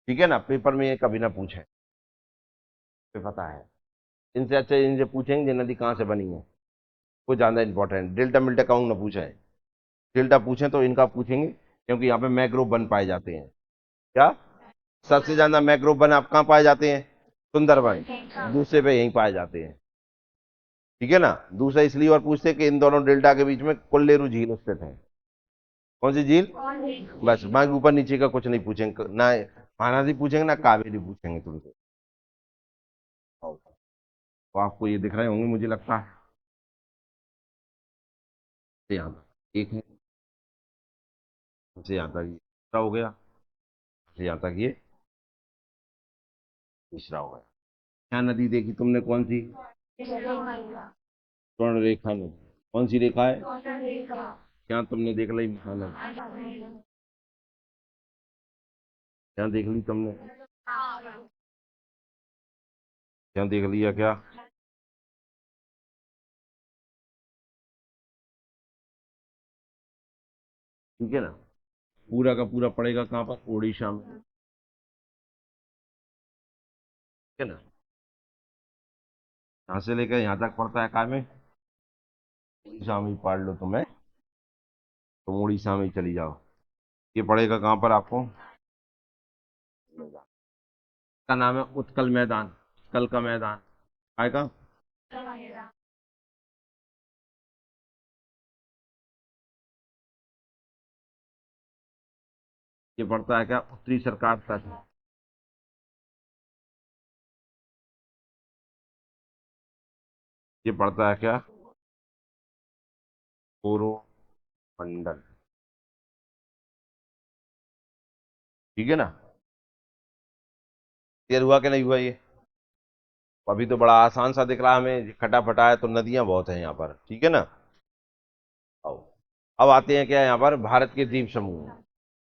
ठीक है ना। पेपर में ये कभी ना पूछे, तो पता है। इनसे अच्छे इनसे पूछेंगे नदी कहाँ से बनी है, वो ज्यादा इंपॉर्टेंट। डेल्टा मिल्टा कहूँ ना पूछे, डेल्टा पूछे तो इनका पूछेंगे, क्योंकि यहाँ पे मैक्रोब वन पाए जाते हैं। क्या? सबसे ज्यादा मैक्रोब वन आप कहाँ पाए जाते हैं? सुंदरबन। दूसरे पे यहीं पाए जाते हैं। ठीक है ना। दूसरा इसलिए और पूछते हैं कि इन दोनों डेल्टा के बीच में कोल्लेरू झील स्थित है। कौन सी झील? बस, बाकी ऊपर नीचे का कुछ नहीं पूछेंगे ना। महानदी पूछेंगे ना कावेरी पूछेंगे तुमसे। तो आपको ये दिख रहे होंगे मुझे लगता है। यहाँ तक एक है, मुझे यहाँ तक ये दूसरा हो गया, मुझे यहाँ तक ये तीसरा हो गया। क्या नदी देखी तुमने? कौन सी? स्वर्ण रेखा नदी। कौन सी रेखा है? क्या तुमने देख ली महानदी? क्या देख ली तुमने? क्या देख लिया क्या? ठीक है ना। पूरा का पूरा पड़ेगा कहाँ पर? उड़ीसा में। ठीक है ना। यहाँ से लेकर यहाँ तक पड़ता है कहाँ में? उड़ीसा में ही पढ़ लो तुम्हें, तुम उड़ीसा में ही चली जाओ। ये पड़ेगा कहाँ पर आपको? का नाम है उत्कल मैदान। उत्कल का मैदान आएगा। ये पड़ता है क्या? उत्तरी सरकार तट। ये पड़ता है क्या? कोरोमंडल। ठीक है ना। क्लियर हुआ कि नहीं हुआ ये? अभी तो बड़ा आसान सा दिख रहा है हमें, खटाफटा है, तो नदियां बहुत हैं यहाँ पर। ठीक है ना। आओ, अब आते हैं क्या यहाँ पर? भारत के द्वीप समूह।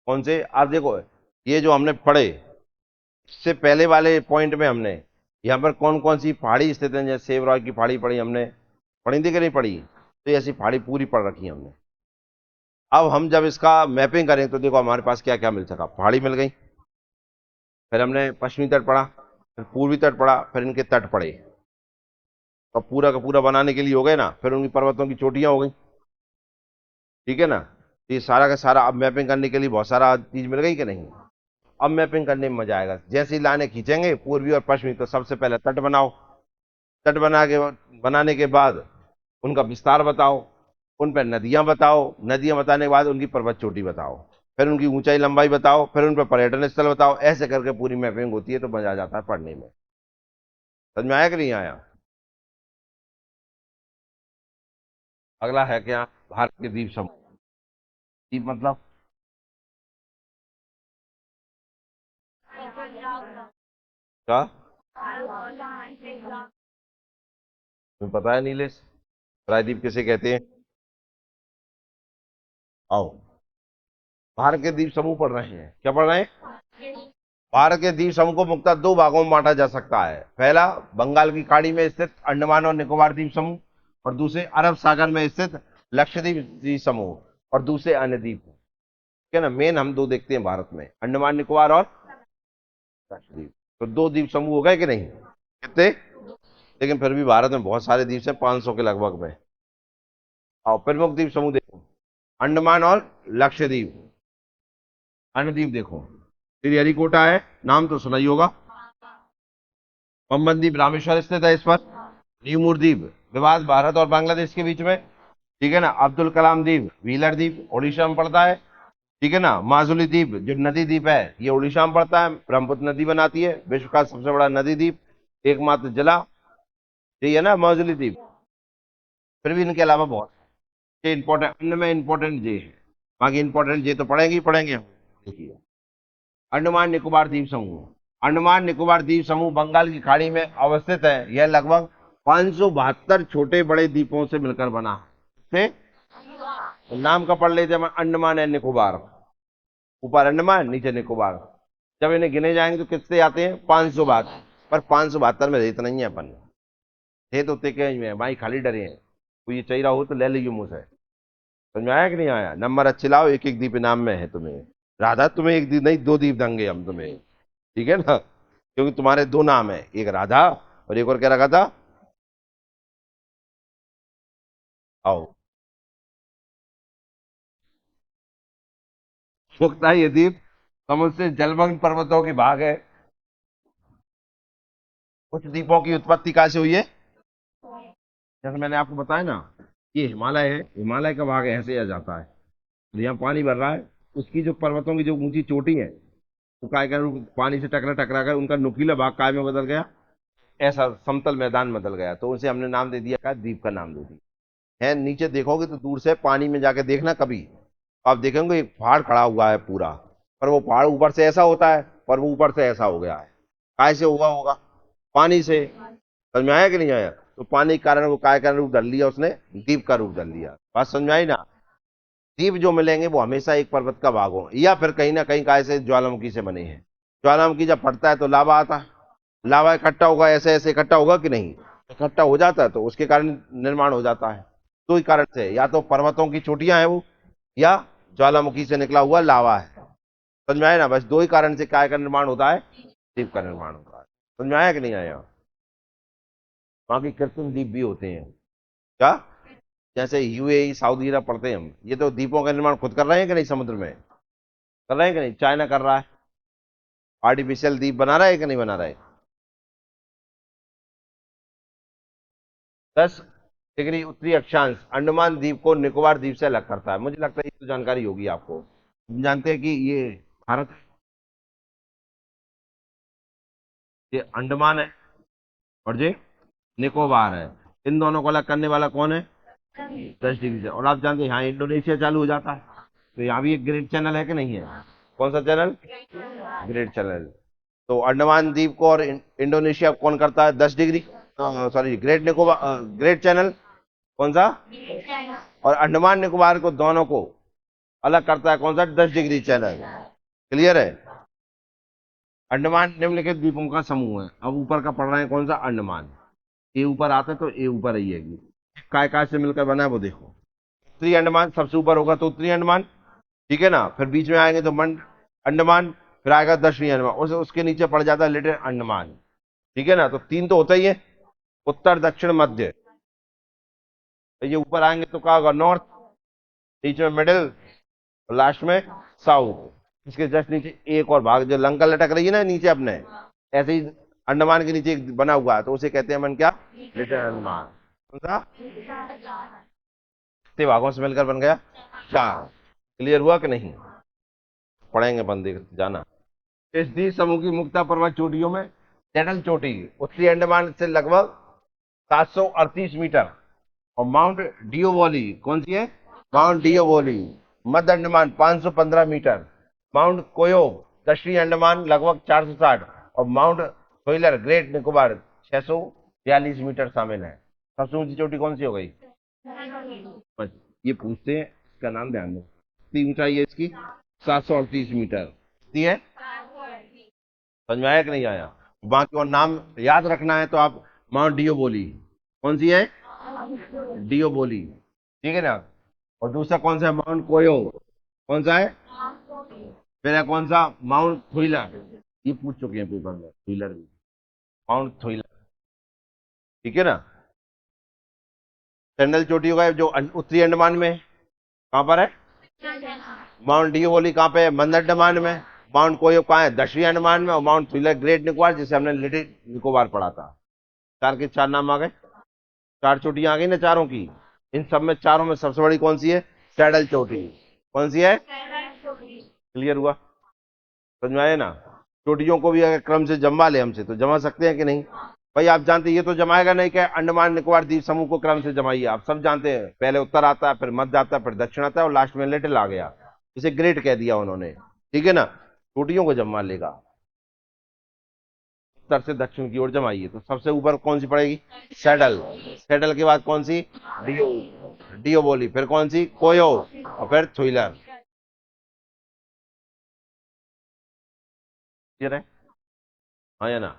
कौन से? आप देखो, ये जो हमने पढ़े, इससे पहले वाले पॉइंट में हमने यहाँ पर कौन कौन सी पहाड़ी स्थित है, जैसे सेवरॉय की पहाड़ी पढ़ी हमने, पढ़ी थी कि नहीं पढ़ी? तो ऐसी पहाड़ी पूरी पढ़ रखी है हमने। अब हम जब इसका मैपिंग करें तो देखो हमारे पास क्या क्या मिल सका। पहाड़ी मिल गई, फिर हमने पश्चिमी तट पढ़ा, फिर पूर्वी तट पढ़ा, फिर इनके तट पड़े। तो पूरा का पूरा बनाने के लिए हो गए ना, फिर उनकी पर्वतों की चोटियां हो गई। ठीक है ना। तो ये सारा का सारा अब मैपिंग करने के लिए बहुत सारा चीज मिल गई कि नहीं। अब मैपिंग करने में मजा आएगा। जैसे ही लाइनें खींचेंगे पूर्वी और पश्चिमी, तो सबसे पहले तट बनाओ। तट बनाने के बाद उनका विस्तार बताओ, उन पर नदियां बताओ, नदियां बताने के बाद उनकी पर्वत चोटी बताओ, फिर उनकी ऊंचाई लंबाई बताओ, फिर उन पर पर्यटन स्थल बताओ। ऐसे करके पूरी मैपिंग होती है, तो मजा आ जाता है पढ़ने में। समझ में आया कि नहीं आया। अगला है क्या, भारत के द्वीप समूह। द्वीप मतलब क्या, तुम्हें पता है नीलेश, प्रायद्वीप किसे कहते हैं। आओ, भारत के द्वीप समूह पढ़ रहे हैं, क्या पढ़ रहे हैं। भारत के द्वीप समूह को मुख्यतः दो भागों में बांटा जा सकता है। पहला, बंगाल की खाड़ी में स्थित अंडमान और निकोबार द्वीप समूह, और दूसरे अरब सागर में स्थित लक्षद्वीप द्वीप समूह, और दूसरे अन्य द्वीप। ठीक है ना। मेन हम दो देखते हैं भारत में, अंडमान निकोबार और लक्षद्वीप। तो दो द्वीप समूह हो गए कि नहीं, कितने। लेकिन फिर भी भारत में बहुत सारे द्वीप हैं, 500 के लगभग में। और प्रमुख द्वीप समूह देखो, अंडमान और लक्षद्वीप। अन्य द्वीप देखो, श्रीहरिकोटा है, नाम तो सुना ही होगा। पंबन द्वीप रामेश्वर स्थित है इस पर। न्यू द्वीप विवाद भारत और बांग्लादेश के बीच में। ठीक है ना। अब्दुल कलाम द्वीप, व्हीलर द्वीप उड़ीसा में पड़ता है। ठीक है ना। माजुली द्वीप जो नदी द्वीप है, ये उड़ीसा में पड़ता है, ब्रह्मपुत्र नदी बनाती है, विश्व का सबसे बड़ा नदी द्वीप, एकमात्र जिला, यही है ना माजुली द्वीप। फिर भी इनके अलावा बहुत इंपॉर्टेंट, इनमें इंपॉर्टेंट ये है। बाकी इंपॉर्टेंट ये तो पढ़ेंगे ही पढ़ेंगे हम। देखिए, अंडमान निकोबार द्वीप समूह। अंडमान निकोबार द्वीप समूह बंगाल की खाड़ी में अवस्थित है। यह लगभग 572 छोटे बड़े द्वीपों से मिलकर बना है। तो नाम का पढ़ लेते हैं अंडमान एंड निकोबार। ऊपर अंडमान, नीचे निकोबार। जब इन्हें गिने जाएंगे तो कितने आते हैं, 572। पर 572 में रहते नहीं है अपन, थे तो ते के में भाई, खाली डरे हैं। कोई ये चाहिए हो तो ले लीजिए मुझसे। समझ में आया कि नहीं आया। नंबर अच्छे लाओ, एक एक द्वीप इनाम में है तुम्हें। राधा, तुम्हें एक द्वीप नहीं, दो द्वीप देंगे हम तुम्हें। ठीक है ना, क्योंकि तुम्हारे दो नाम है, एक राधा और एक और क्या रखा था। आओ, मुक्ता ये द्वीप समुद्र से जलमग्न पर्वतों की भाग है। कुछ द्वीपों की उत्पत्ति कहाँ से हुई है, जैसे मैंने आपको बताया ना, ये हिमालय है, हिमालय का भाग ऐसे आ जाता है। यहाँ पानी भर रहा है, उसकी जो पर्वतों की जो ऊंची चोटी है, वो काय कर पानी से टकरा टकरा कर उनका नुकीला भाग काय में बदल गया, ऐसा समतल मैदान बदल गया, तो उसे हमने नाम दे दिया, क्या, द्वीप का नाम दे दिया है। नीचे देखोगे तो दूर से पानी में जाके देखना कभी, आप देखेंगे एक पहाड़ खड़ा हुआ है पूरा, पर वो पहाड़ ऊपर से ऐसा होता है, पर वो ऊपर से ऐसा हो गया है। काय से हुआ होगा, पानी से। समझ में आया कि नहीं आया। तो पानी के कारण वो काय का रूप डाल लिया उसने, द्वीप का रूप डाल लिया। बात समझ में आई ना। द्वीप जो मिलेंगे वो हमेशा एक पर्वत का भाग हो, या फिर कहीं ना कहीं काय से, ज्वालामुखी से बने हैं। ज्वालामुखी जब फटता है तो लावा आता है, लावा इकट्ठा होगा, ऐसे ऐसे इकट्ठा होगा कि नहीं, इकट्ठा हो जाता है, तो उसके कारण निर्माण हो जाता है। दो ही कारण से, या तो पर्वतों की चोटियां हैं वो, या ज्वालामुखी से निकला हुआ लावा है। समझ में आया ना। बस दो ही कारण से काय का निर्माण होता है, द्वीप का निर्माण होता है। समझ में आया कि नहीं आया। वहां की कृत्रिम द्वीप भी होते हैं, क्या, जैसे यूएई, सऊदी अरब पढ़ते हैं हम, ये तो द्वीपों का निर्माण खुद कर रहे हैं कि नहीं, समुद्र में कर रहे हैं कि नहीं, चाइना कर रहा है, आर्टिफिशियल द्वीप बना रहा है कि नहीं बना रहा है। 10 डिग्री उत्तरी अक्षांश अंडमान द्वीप को निकोबार द्वीप से अलग करता है। मुझे लगता है ये तो जानकारी होगी आपको। हम जानते हैं कि ये भारत, ये अंडमान है और ये निकोबार है। इन दोनों को अलग करने वाला कौन है, 10 डिग्री से। और आप जानते हैं यहाँ इंडोनेशिया चालू हो जाता है, तो यहाँ भी एक ग्रेट चैनल है कि नहीं है। कौन सा चैनल, ग्रेट चैनल। तो अंडमान द्वीप को और इंडोनेशिया को कौन करता है, 10 degree, sorry, great Nicobar, great channel कौन सा, और अंडमान निकोबार को दोनों को अलग करता है कौन सा, 10 डिग्री चैनल। क्लियर है। अंडमान निम्नलिखित द्वीपों का समूह है। अब ऊपर का पढ़ रहे हैं कौन सा, अंडमान। ये ऊपर आता है तो ये ऊपर ही है, काय काय से मिलकर बना है वो देखो। उत्तरी अंडमान सबसे ऊपर होगा तो उत्तरी अंडमान, ठीक है ना। फिर बीच में आएंगे तो अंडमान, फिर आएगा दक्षिणी अंडमान, उसके नीचे पड़ जाता है लिटिल अंडमान, ठीक है ना। तो तीन तो होता ही है, उत्तर दक्षिण मध्य। तो ये ऊपर आएंगे तो क्या होगा, नॉर्थ, बीच में मिडिल, लास्ट में साउथ। इसके जस्ट नीचे एक और भाग जो लंका लटक रही है ना नीचे अपने, ऐसे ही अंडमान के नीचे एक बना हुआ है, तो उसे कहते हैं मन क्या, लिटिल अंडमान। कौन सा, कितने भागों से मिलकर बन गया, चार। क्लियर हुआ कि नहीं, पढ़ेंगे बंदे जाना। इस द्वीप समूह की मुक्ता पर्वत चोटियों में चैटल चोटी उत्तरी अंडमान से लगभग 738 मीटर, और माउंट डियोवोली कौन सी है, माउंट डियोवोली मध्य अंडमान 515 मीटर, माउंट कोयो दक्षिणी अंडमान लगभग 460, और माउंट थोइलर ग्रेट निकोबार 642 मीटर शामिल है। सबसे ऊंची चोटी कौन सी हो गई, बस ये पूछते हैं, इसका नाम ध्यान दो। कितनी ऊंचाई है इसकी, 738 मीटर। कितनी है, समझ में आया कि नहीं आया। बाकी और नाम याद रखना है तो आप माउंट डियोबोली, कौन सी है, डियोबोली, ठीक है ना। और दूसरा कौन सा है, माउंट कोयो, कौन सा है, फिर है कौन सा, माउंट थोइलर, ये पूछ चुके हैं पेपर में, थोइलर भी, माउंट थोइलर, ठीक है ना। सेंडल चोटी होगा जो उत्तरी अंडमान में, कहां पर है, माउंट डियोबोली कहां पे है, मध्य अंडमान में, माउंट कोयो कहां है, दक्षिणी अंडमान में, और माउंट थोइलर ग्रेट निकोबार जिसे हमने लिटिल निकोबार पढ़ा था। चार के चार नाम आ गए, चार चोटियां आ गई ना चारों की। इन सब में चारों में सबसे बड़ी कौन सी है, सैडल चोटी, कौन सी है, क्लियर हुआ, समझ में आया ना। चोटियों को भी अगर क्रम से जमा ले हमसे तो जमा सकते हैं कि नहीं, भाई आप जानते हैं ये तो जमाएगा नहीं, क्या अंडमान निकोबार द्वीप समूह को क्रम से जमाइए, आप सब जानते हैं, पहले उत्तर आता है, फिर मध्य आता है, फिर दक्षिण आता है, और लास्ट में लिटिल आ गया, इसे ग्रेट कह दिया उन्होंने, ठीक है ना। चोटियों को जमा लेगा, उत्तर से दक्षिण की ओर जमाइए, तो सबसे ऊपर कौन सी पड़ेगी, सैडल, सैडल के बाद कौन सी, डियो, डियोबोली, फिर कौन सी, कोयो, और फिर थ्रिलर, क्लियर है, हाँ या ना।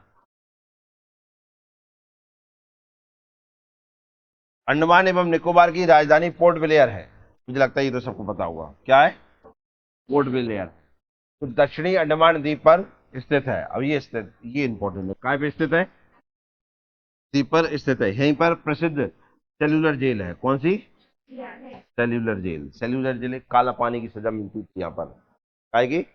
अंडमान एवं निकोबार की राजधानी पोर्ट ब्लेयर है, मुझे लगता है ये तो सबको पता होगा, क्या है, पोर्ट ब्लेयर। तो दक्षिणी अंडमान द्वीप पर स्थित है, अब ये स्थित, ये इंपॉर्टेंट है, कहाँ पे स्थित है, द्वीप पर स्थित है। यहीं पर प्रसिद्ध सेल्यूलर जेल है, कौन सी, सेल्यूलर जेल, सेल्यूलर जेल काला पानी की सजा मिलती थी यहाँ पर, आएगी।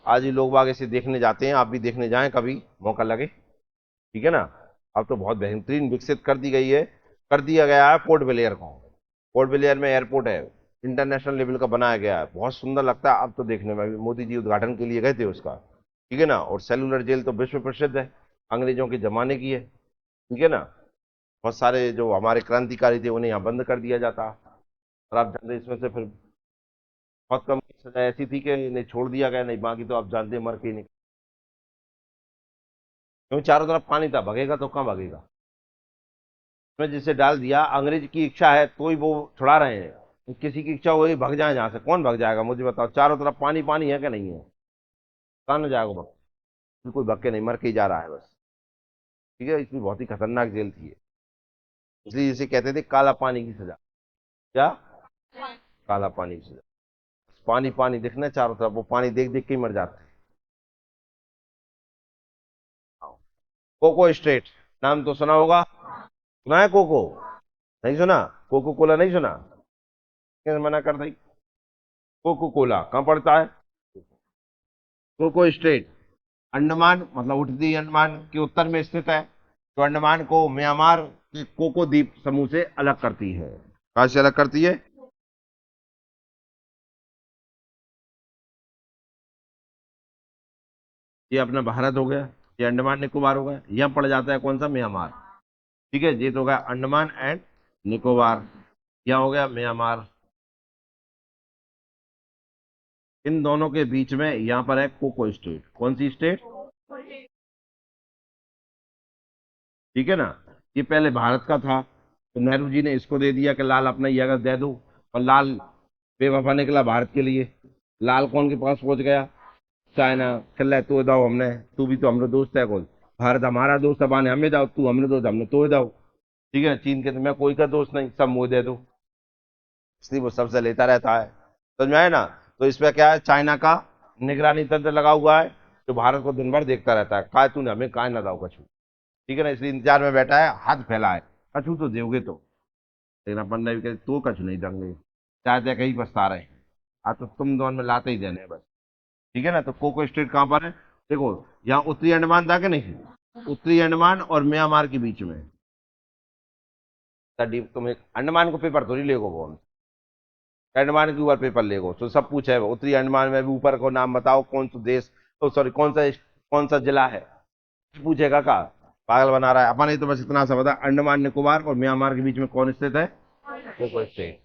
आज ही लोग बाग इसे देखने जाते हैं, आप भी देखने जाएं कभी मौका लगे, ठीक है ना। अब तो बहुत बेहतरीन विकसित कर दी गई है, कर दिया गया है पोर्ट ब्लेयर को। पोर्ट ब्लेयर में एयरपोर्ट है, इंटरनेशनल लेवल का बनाया गया है, बहुत सुंदर लगता है अब तो देखने में भी, मोदी जी उद्घाटन के लिए गए थे उसका, ठीक है ना। और सेलुलर जेल तो विश्व प्रसिद्ध है, अंग्रेजों के जमाने की है, ठीक है ना। बहुत सारे जो हमारे क्रांतिकारी थे उन्हें यहाँ बंद कर दिया जाता, और आप जानते हैं इसमें से फिर बहुत कम की सजा ऐसी थी कि इन्हें छोड़ दिया गया, नहीं बाकी तो आप जानते हैं मर के ही नहीं, क्योंकि चारों तरफ पानी था, भगेगा तो कहाँ भगेगा, में जिसे डाल दिया, अंग्रेज की इच्छा है तो ही वो छुड़ा रहे हैं, किसी की इच्छा हो रही भाग जाए यहाँ से, कौन भाग जाएगा मुझे बताओ, चारों तरफ पानी पानी है कि नहीं है, कहाँ न जाएगा भाग, कोई भाग के नहीं, मर के ही जा रहा है बस, ठीक है। इसमें बहुत ही खतरनाक जेल थी ये, इसलिए इसे कहते थे काला पानी की सजा, क्या, काला पानी की सजा, पानी पानी दिखना चारों तरफ, वो पानी देख देख के ही मर जाते हैं। कोको स्टेट, नाम तो सुना होगा, सुना है कोको, नहीं सुना, कोको कोला नहीं सुना, किसने मना कर दी, कोको कोला कहाँ पड़ता है, कोको स्टेट अंडमान मतलब उत्तरी अंडमान के उत्तर में स्थित है, जो अंडमान को म्यांमार के कोको द्वीप समूह से अलग करती है, कहाँ से अलग करती है, ये अपना भारत हो गया, ये अंडमान निकोबार हो गया, यहाँ पड़ जाता है कौन सा, म्यांमार, ठीक है। ये तो हो गया अंडमान एंड निकोबार, यहाँ हो गया म्यांमार, इन दोनों के बीच में यहाँ पर है कोको स्टेट, कौन सी स्टेट, ठीक है ना। ये पहले भारत का था, तो नेहरू जी ने इसको दे दिया कि लाल अपना ये अगर दे दो, और लाल बेवफा निकला भारत के लिए, लाल कौन के पास पहुंच गया, चाइना, चल तो दाओ हमने, तू भी तो हमरो दोस्त है, कौन, भारत हमारा दोस्त है, बाने हमें दाओ, तू हमने दोस्त हमने तो दाओ, ठीक है। चीन के तो मैं कोई का दोस्त नहीं, सब मुझे दे दो, इसलिए वो सबसे लेता रहता है। समझ में आया ना। तो इसमें क्या है, चाइना का निगरानी तंत्र लगा हुआ है जो भारत को दिन भर देखता रहता है, काय तूने हमें काय ना दाओ कछू। ठीक है ना, इसलिए इंतजार में बैठा है, हाथ फैला है, कछू तो दोगे तो। लेकिन अपन ने भी कहा तो कछु नहीं देंगे, चाहते कहीं पछता रहे हैं। तो तुम दोनों में लाते ही देने हैं बस। ठीक है ना। तो कोको स्टेट कहाँ पर है, देखो, यहाँ उत्तरी अंडमान था कि नहीं, उत्तरी अंडमान और म्यांमार के बीच में। तुम एक अंडमान को पेपर थोड़ी लेगो, वो अंडमान के ऊपर पेपर लेगो तो सब पूछे उत्तरी अंडमान में भी ऊपर को नाम बताओ, कौन सा देश, तो सॉरी कौन सा जिला है, पूछेगा का। पागल बना रहा है। अपन ने तो बस इतना सा बता, अंडमान निकोबार और म्यांमार के बीच में कौन स्थित है, कोको स्टेट।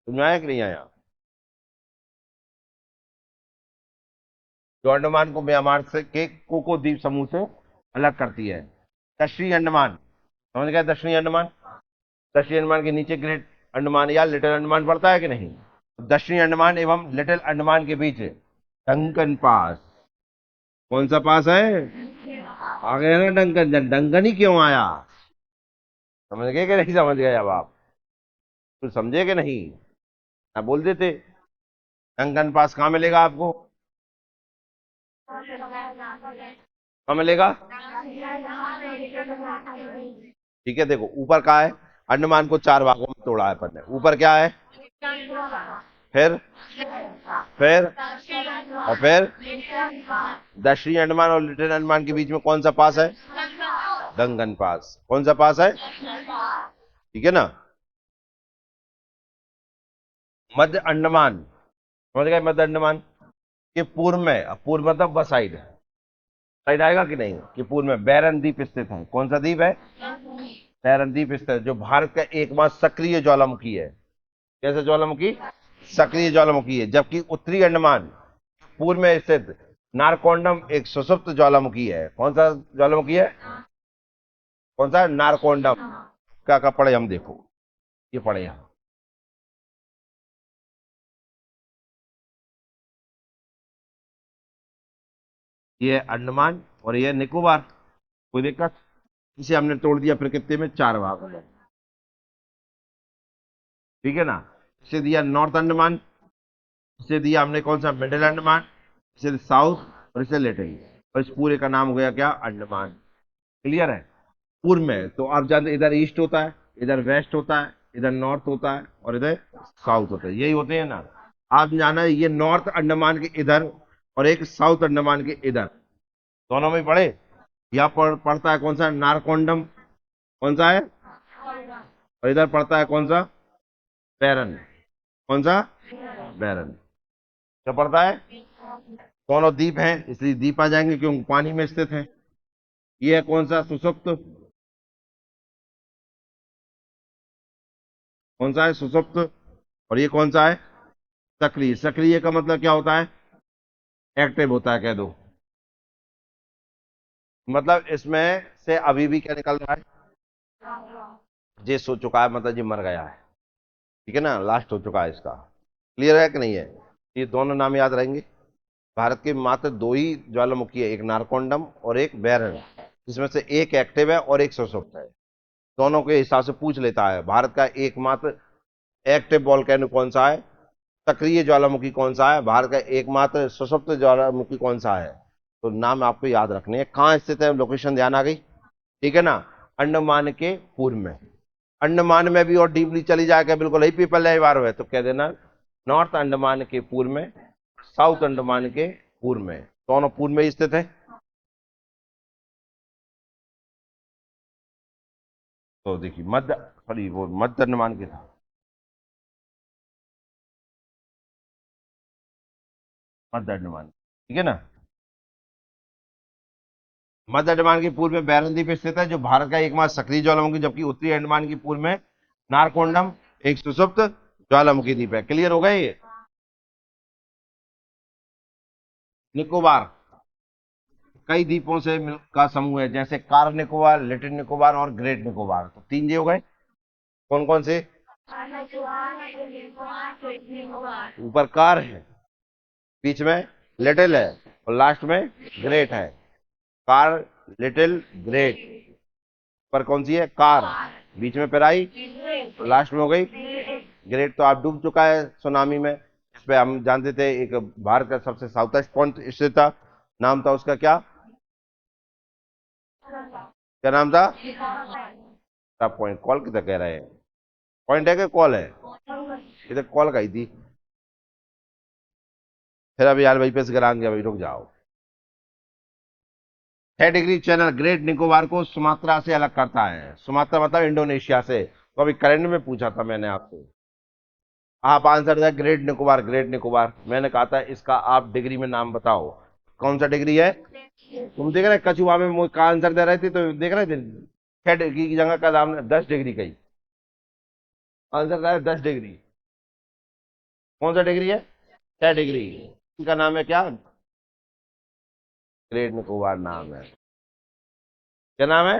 समझ आया कि नहीं आया। जो अंडमान को म्यांमार से के कोको द्वीप समूह से अलग करती है। दक्षिणी अंडमान, समझ गया, दक्षिणी अंडमान। दक्षिणी अंडमान के नीचे ग्रेट अंडमान या लिटिल अंडमान पड़ता है कि नहीं। दक्षिणी अंडमान एवं लिटिल अंडमान के बीच डंकन पास, कौन सा पास है, आ गया ना डंकन। डंकन ही क्यों आया, समझ गए कि नहीं समझ गए अब आप, कुछ समझे कि नहीं, ना बोल देते। डंकन पास कहाँ मिलेगा आपको, कहाँ मिलेगा। ठीक है, देखो ऊपर का है, अंडमान को 4 भागों में तोड़ा है अपन ने। ऊपर क्या है, फिर फिर और फिर दक्षिणी अंडमान और लिटिल अंडमान के बीच में कौन सा पास है, डंकन पास। कौन सा पास है, ठीक है ना। मध्य अंडमान, समझ गए, मध्य अंडमान के पूर्व में, पूर्व मतलब बस साइड, साइड आएगा कि नहीं, कि पूर्व में बैरन द्वीप स्थित है। कौन सा द्वीप है, बैरन द्वीप स्थित है, जो भारत का एकमात्र सक्रिय ज्वालामुखी है। कैसे ज्वालामुखी, सक्रिय ज्वालामुखी है। जबकि उत्तरी अंडमान पूर्व में स्थित नारकोंडम एक सुषुप्त ज्वालामुखी है। कौन सा ज्वालामुखी है, कौन सा, नारकोंडम। क्या पढ़े हम, देखो ये पढ़े हम, ये है अंडमान और ये है निकोबार। कोई दिक्कत, इसे हमने तोड़ दिया फिर कितने में, 4 भाग में। ठीक है ना। इसे दिया नॉर्थ अंडमान, इसे दिया हमने कौन सा, मिडिल अंडमान, इसे साउथ, और इसे लिटिल, और इस पूरे का नाम हो गया क्या, अंडमान। क्लियर है। पूर्व में तो आप जानते, इधर ईस्ट होता है, इधर वेस्ट होता है, इधर नॉर्थ होता है और इधर साउथ होता है, यही होते हैं ना। आप जाना ये नॉर्थ अंडमान के इधर और एक साउथ अंडमान के इधर, दोनों में पढ़े। यहाँ पढ़ता है कौन सा, नारकोंडम, कौन सा है, और इधर पढ़ता है कौन सा, बैरन। कौन सा, बैरन। क्या पढ़ता है, दोनों द्वीप हैं इसलिए द्वीप आ जाएंगे क्योंकि पानी में स्थित है। ये है कौन सा, सुषुप्त, कौन सा है, सुषुप्त। और ये कौन सा है, सक्रिय। सक्रिय का मतलब क्या होता है, एक्टिव होता है, कह दो। मतलब इसमें से अभी भी क्या निकल रहा है, ये सो चुका है, मतलब ये मर गया है। ठीक है ना, लास्ट हो चुका है इसका। क्लियर है कि नहीं है। ये दोनों नाम याद रहेंगे। भारत के मात्र 2 ही ज्वालामुखी है, एक नारकोंडम और एक बैरन, जिसमें से एक एक्टिव है और एक सुषुप्त है। दोनों के हिसाब से पूछ लेता है, भारत का एकमात्र एक्टिव वोल्केनो कौन सा है, सक्रिय ज्वालामुखी कौन सा है, भारत का एकमात्र सुषुप्त ज्वालामुखी कौन सा है। तो नाम आपको याद रखने हैं। कहाँ स्थित है, लोकेशन ध्यान आ गई। ठीक है ना, अंडमान के पूर्व में। अंडमान में भी और डीपली चली जाएगा, बिल्कुल ही पीपल बार है तो कह देना नॉर्थ अंडमान के पूर्व में, साउथ अंडमान के पूर्व में, दोनों पूर्व में स्थित है। तो देखिए मध्य, सॉरी वो मध्य अंडमान के था, मध्य अंडमान। ठीक है ना। मध्य अंडमान के पूर्व में बैरन द्वीप स्थित है, जो भारत का एकमात्र सक्रिय ज्वालामुखी, जबकि उत्तरी अंडमान की पूर्व में नारकोंडम एक सुषुप्त ज्वालामुखी द्वीप है। क्लियर हो गए ये। निकोबार कई द्वीपों से का समूह है, जैसे कार निकोबार, लिटिल निकोबार और ग्रेट निकोबार। तो 3 जी हो गए। कौन कौन से, ऊपर कार है, बीच में लिटिल है और लास्ट में ग्रेट है। Car, little, great. पर कौन सी है, कार, बीच में पेराई, लास्ट में हो गई ग्रेट तो आप डूब चुका है सुनामी में। इस पे हम जानते थे एक भारत का सबसे साउथेस्ट पॉइंट स्थित था, नाम था उसका क्या, क्या नाम था? पॉइंट, कॉल किधर कह रहे हैं, पॉइंट है कि कॉल है? इधर कॉल गई थी, फिर अभी यार वहीं पे से गिरा गया भाई, रुक जाओ। 6 डिग्री चैनल ग्रेट निकोबार को सुमात्रा से अलग करता है। सुमात्रा मतलब इंडोनेशिया से। तो अभी करंट में पूछा था मैंने आपसे, आप आंसर दिया ग्रेट निकोबार, ग्रेट निकोबार। मैंने कहा था इसका आप डिग्री में नाम बताओ, कौन सा डिग्री है? तुम देख रहे कछुआ में मुझे का आंसर दे रहे थे तो देख रहे थे, 6 डिग्री की जगह का नाम 10 डिग्री का ही आंसर था, 10 डिग्री। कौन सा डिग्री है? 6 डिग्री। इनका नाम है क्या? ग्रेट निकोबार नाम है। क्या नाम है?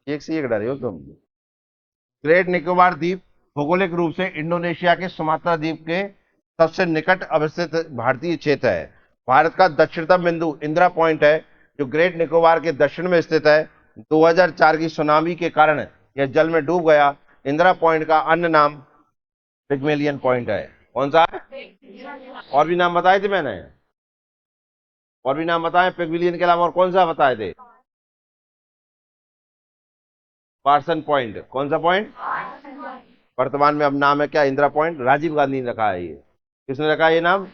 एक से एक डरे हो तुम। ग्रेट निकोबार द्वीप भौगोलिक रूप से इंडोनेशिया के सुमात्रा द्वीप के सबसे निकट अवस्थित भारतीय क्षेत्र है। भारत का दक्षिणतम बिंदु इंदिरा पॉइंट है, जो ग्रेट निकोबार के दक्षिण में स्थित है। 2004 की सुनामी के कारण यह जल में डूब गया। इंदिरा पॉइंट का अन्य नाम पिग्मेलियन पॉइंट है। कौन सा है? और भी नाम बताए थे मैंने, और भी नाम बताए पिग्मेलियन के अलावा, और कौन सा बताए थे? पार्सन पॉइंट। कौन सा पॉइंट? वर्तमान में अब नाम है क्या? इंदिरा पॉइंट। राजीव गांधी ने रखा है ये। किसने रखा है ये नाम?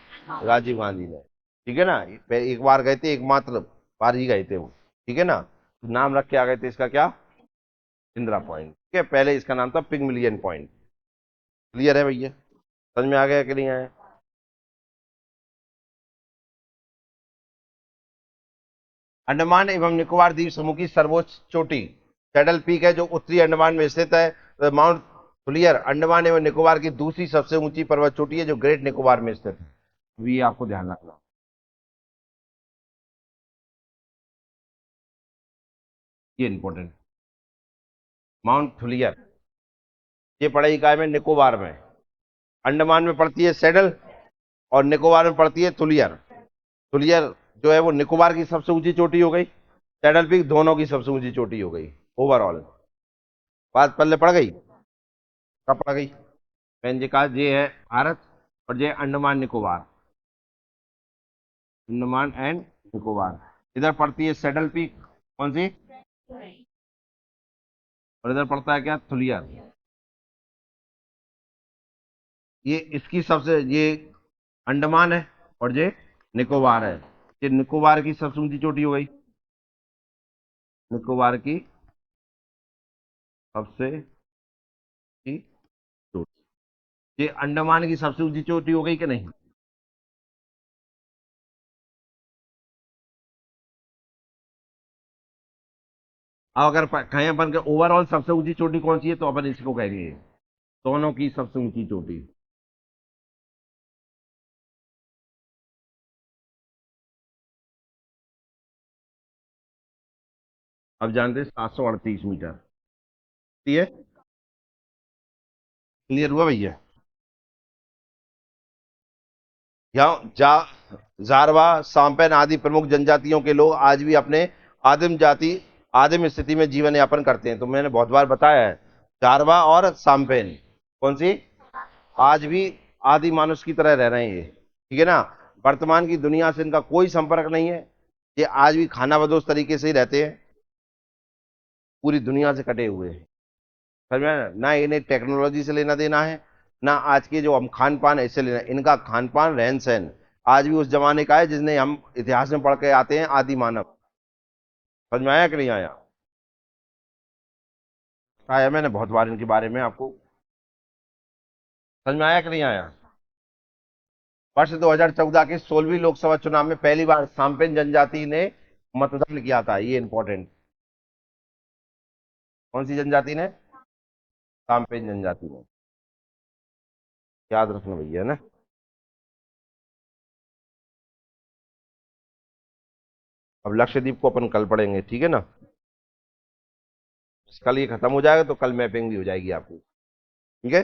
राजीव गांधी ने। ठीक है ना, एक बार गए थे, एकमात्र बार ही गए थे वो। ठीक है ना, तो नाम रख के आ गए थे इसका क्या? इंदिरा पॉइंट। ठीक है, पहले इसका नाम था पिग्मिलियन पॉइंट। क्लियर है भैया? समझ में आ गया कि नहीं आया? अंडमान एवं निकोबार द्वीप समूह की सर्वोच्च चोटी सैडल पीक है, जो उत्तरी अंडमान में स्थित है। तो माउंट फुलियर अंडमान एवं निकोबार की दूसरी सबसे ऊंची पर्वत चोटी है, जो ग्रेट निकोबार में स्थित है। तो ये आपको ध्यान रखना। ये इंपॉर्टेंट। माउंट फुलियर ये पड़ेगी काय में? निकोबार में। अंडमान में पड़ती है सैडल, और निकोबार में पड़ती है तुलियर। तुलियर जो है वो निकोबार की सबसे ऊंची चोटी हो गई, सैडल पीक दोनों की सबसे ऊंची चोटी हो गई ओवरऑल। बात पल्ले पड़ गई? कब पड़ गई? मैंने जी कहा ये है भारत, और ये अंडमान निकोबार, अंडमान एंड निकोबार। इधर पड़ती है सैडल पीक, कौन सी? और इधर पड़ता है क्या? थुलियर। ये इसकी सबसे, ये अंडमान है और ये निकोबार है। ये निकोबार की सबसे ऊंची चोटी हो गई, निकोबार की सबसे ऊंची चोटी। ये अंडमान की सबसे ऊंची चोटी हो गई कि नहीं? अब अगर कहें अपन के ओवरऑल सबसे ऊंची चोटी कौन सी है, तो अपन इसको कहेंगे दोनों की सबसे ऊंची चोटी। अब जानते हैं 738 मीटर। ठीक है, क्लियर हुआ भैया? यहाँ जारवा, सांपेन आदि प्रमुख जनजातियों के लोग आज भी अपने आदिम जाति आदिम स्थिति में जीवन यापन करते हैं। तो मैंने बहुत बार बताया है, जारवा और सांपेन कौन सी आज भी आदि मानुष की तरह रह रहे हैं। ठीक है ना, वर्तमान की दुनिया से इनका कोई संपर्क नहीं है। ये आज भी खानाबदोश तरीके से ही रहते हैं, पूरी दुनिया से कटे हुए हैं। समझ में आया? ना इन्हें टेक्नोलॉजी से लेना देना है, ना आज के जो हम खान पान है इससे लेना। इनका खान पान रहन सहन आज भी उस जमाने का है जिसने हम इतिहास में पढ़ के आते हैं, आदि मानव। समझ में आया कि नहीं आया? आया मैंने बहुत बार इनके बारे में आपको। समझ में आया कि नहीं आया? वर्ष 2014 के 16वीं लोकसभा चुनाव में पहली बार सांपेन जनजाति ने मतदान किया था। ये इंपॉर्टेंट। कौन सी जनजाति ने? सांपेन जनजाति ने। याद रखना भैया ना। अब लक्षद्वीप को अपन कल पढ़ेंगे, ठीक है ना? कल ये खत्म हो जाएगा तो कल मैपिंग भी हो जाएगी आपकी। ठीक है।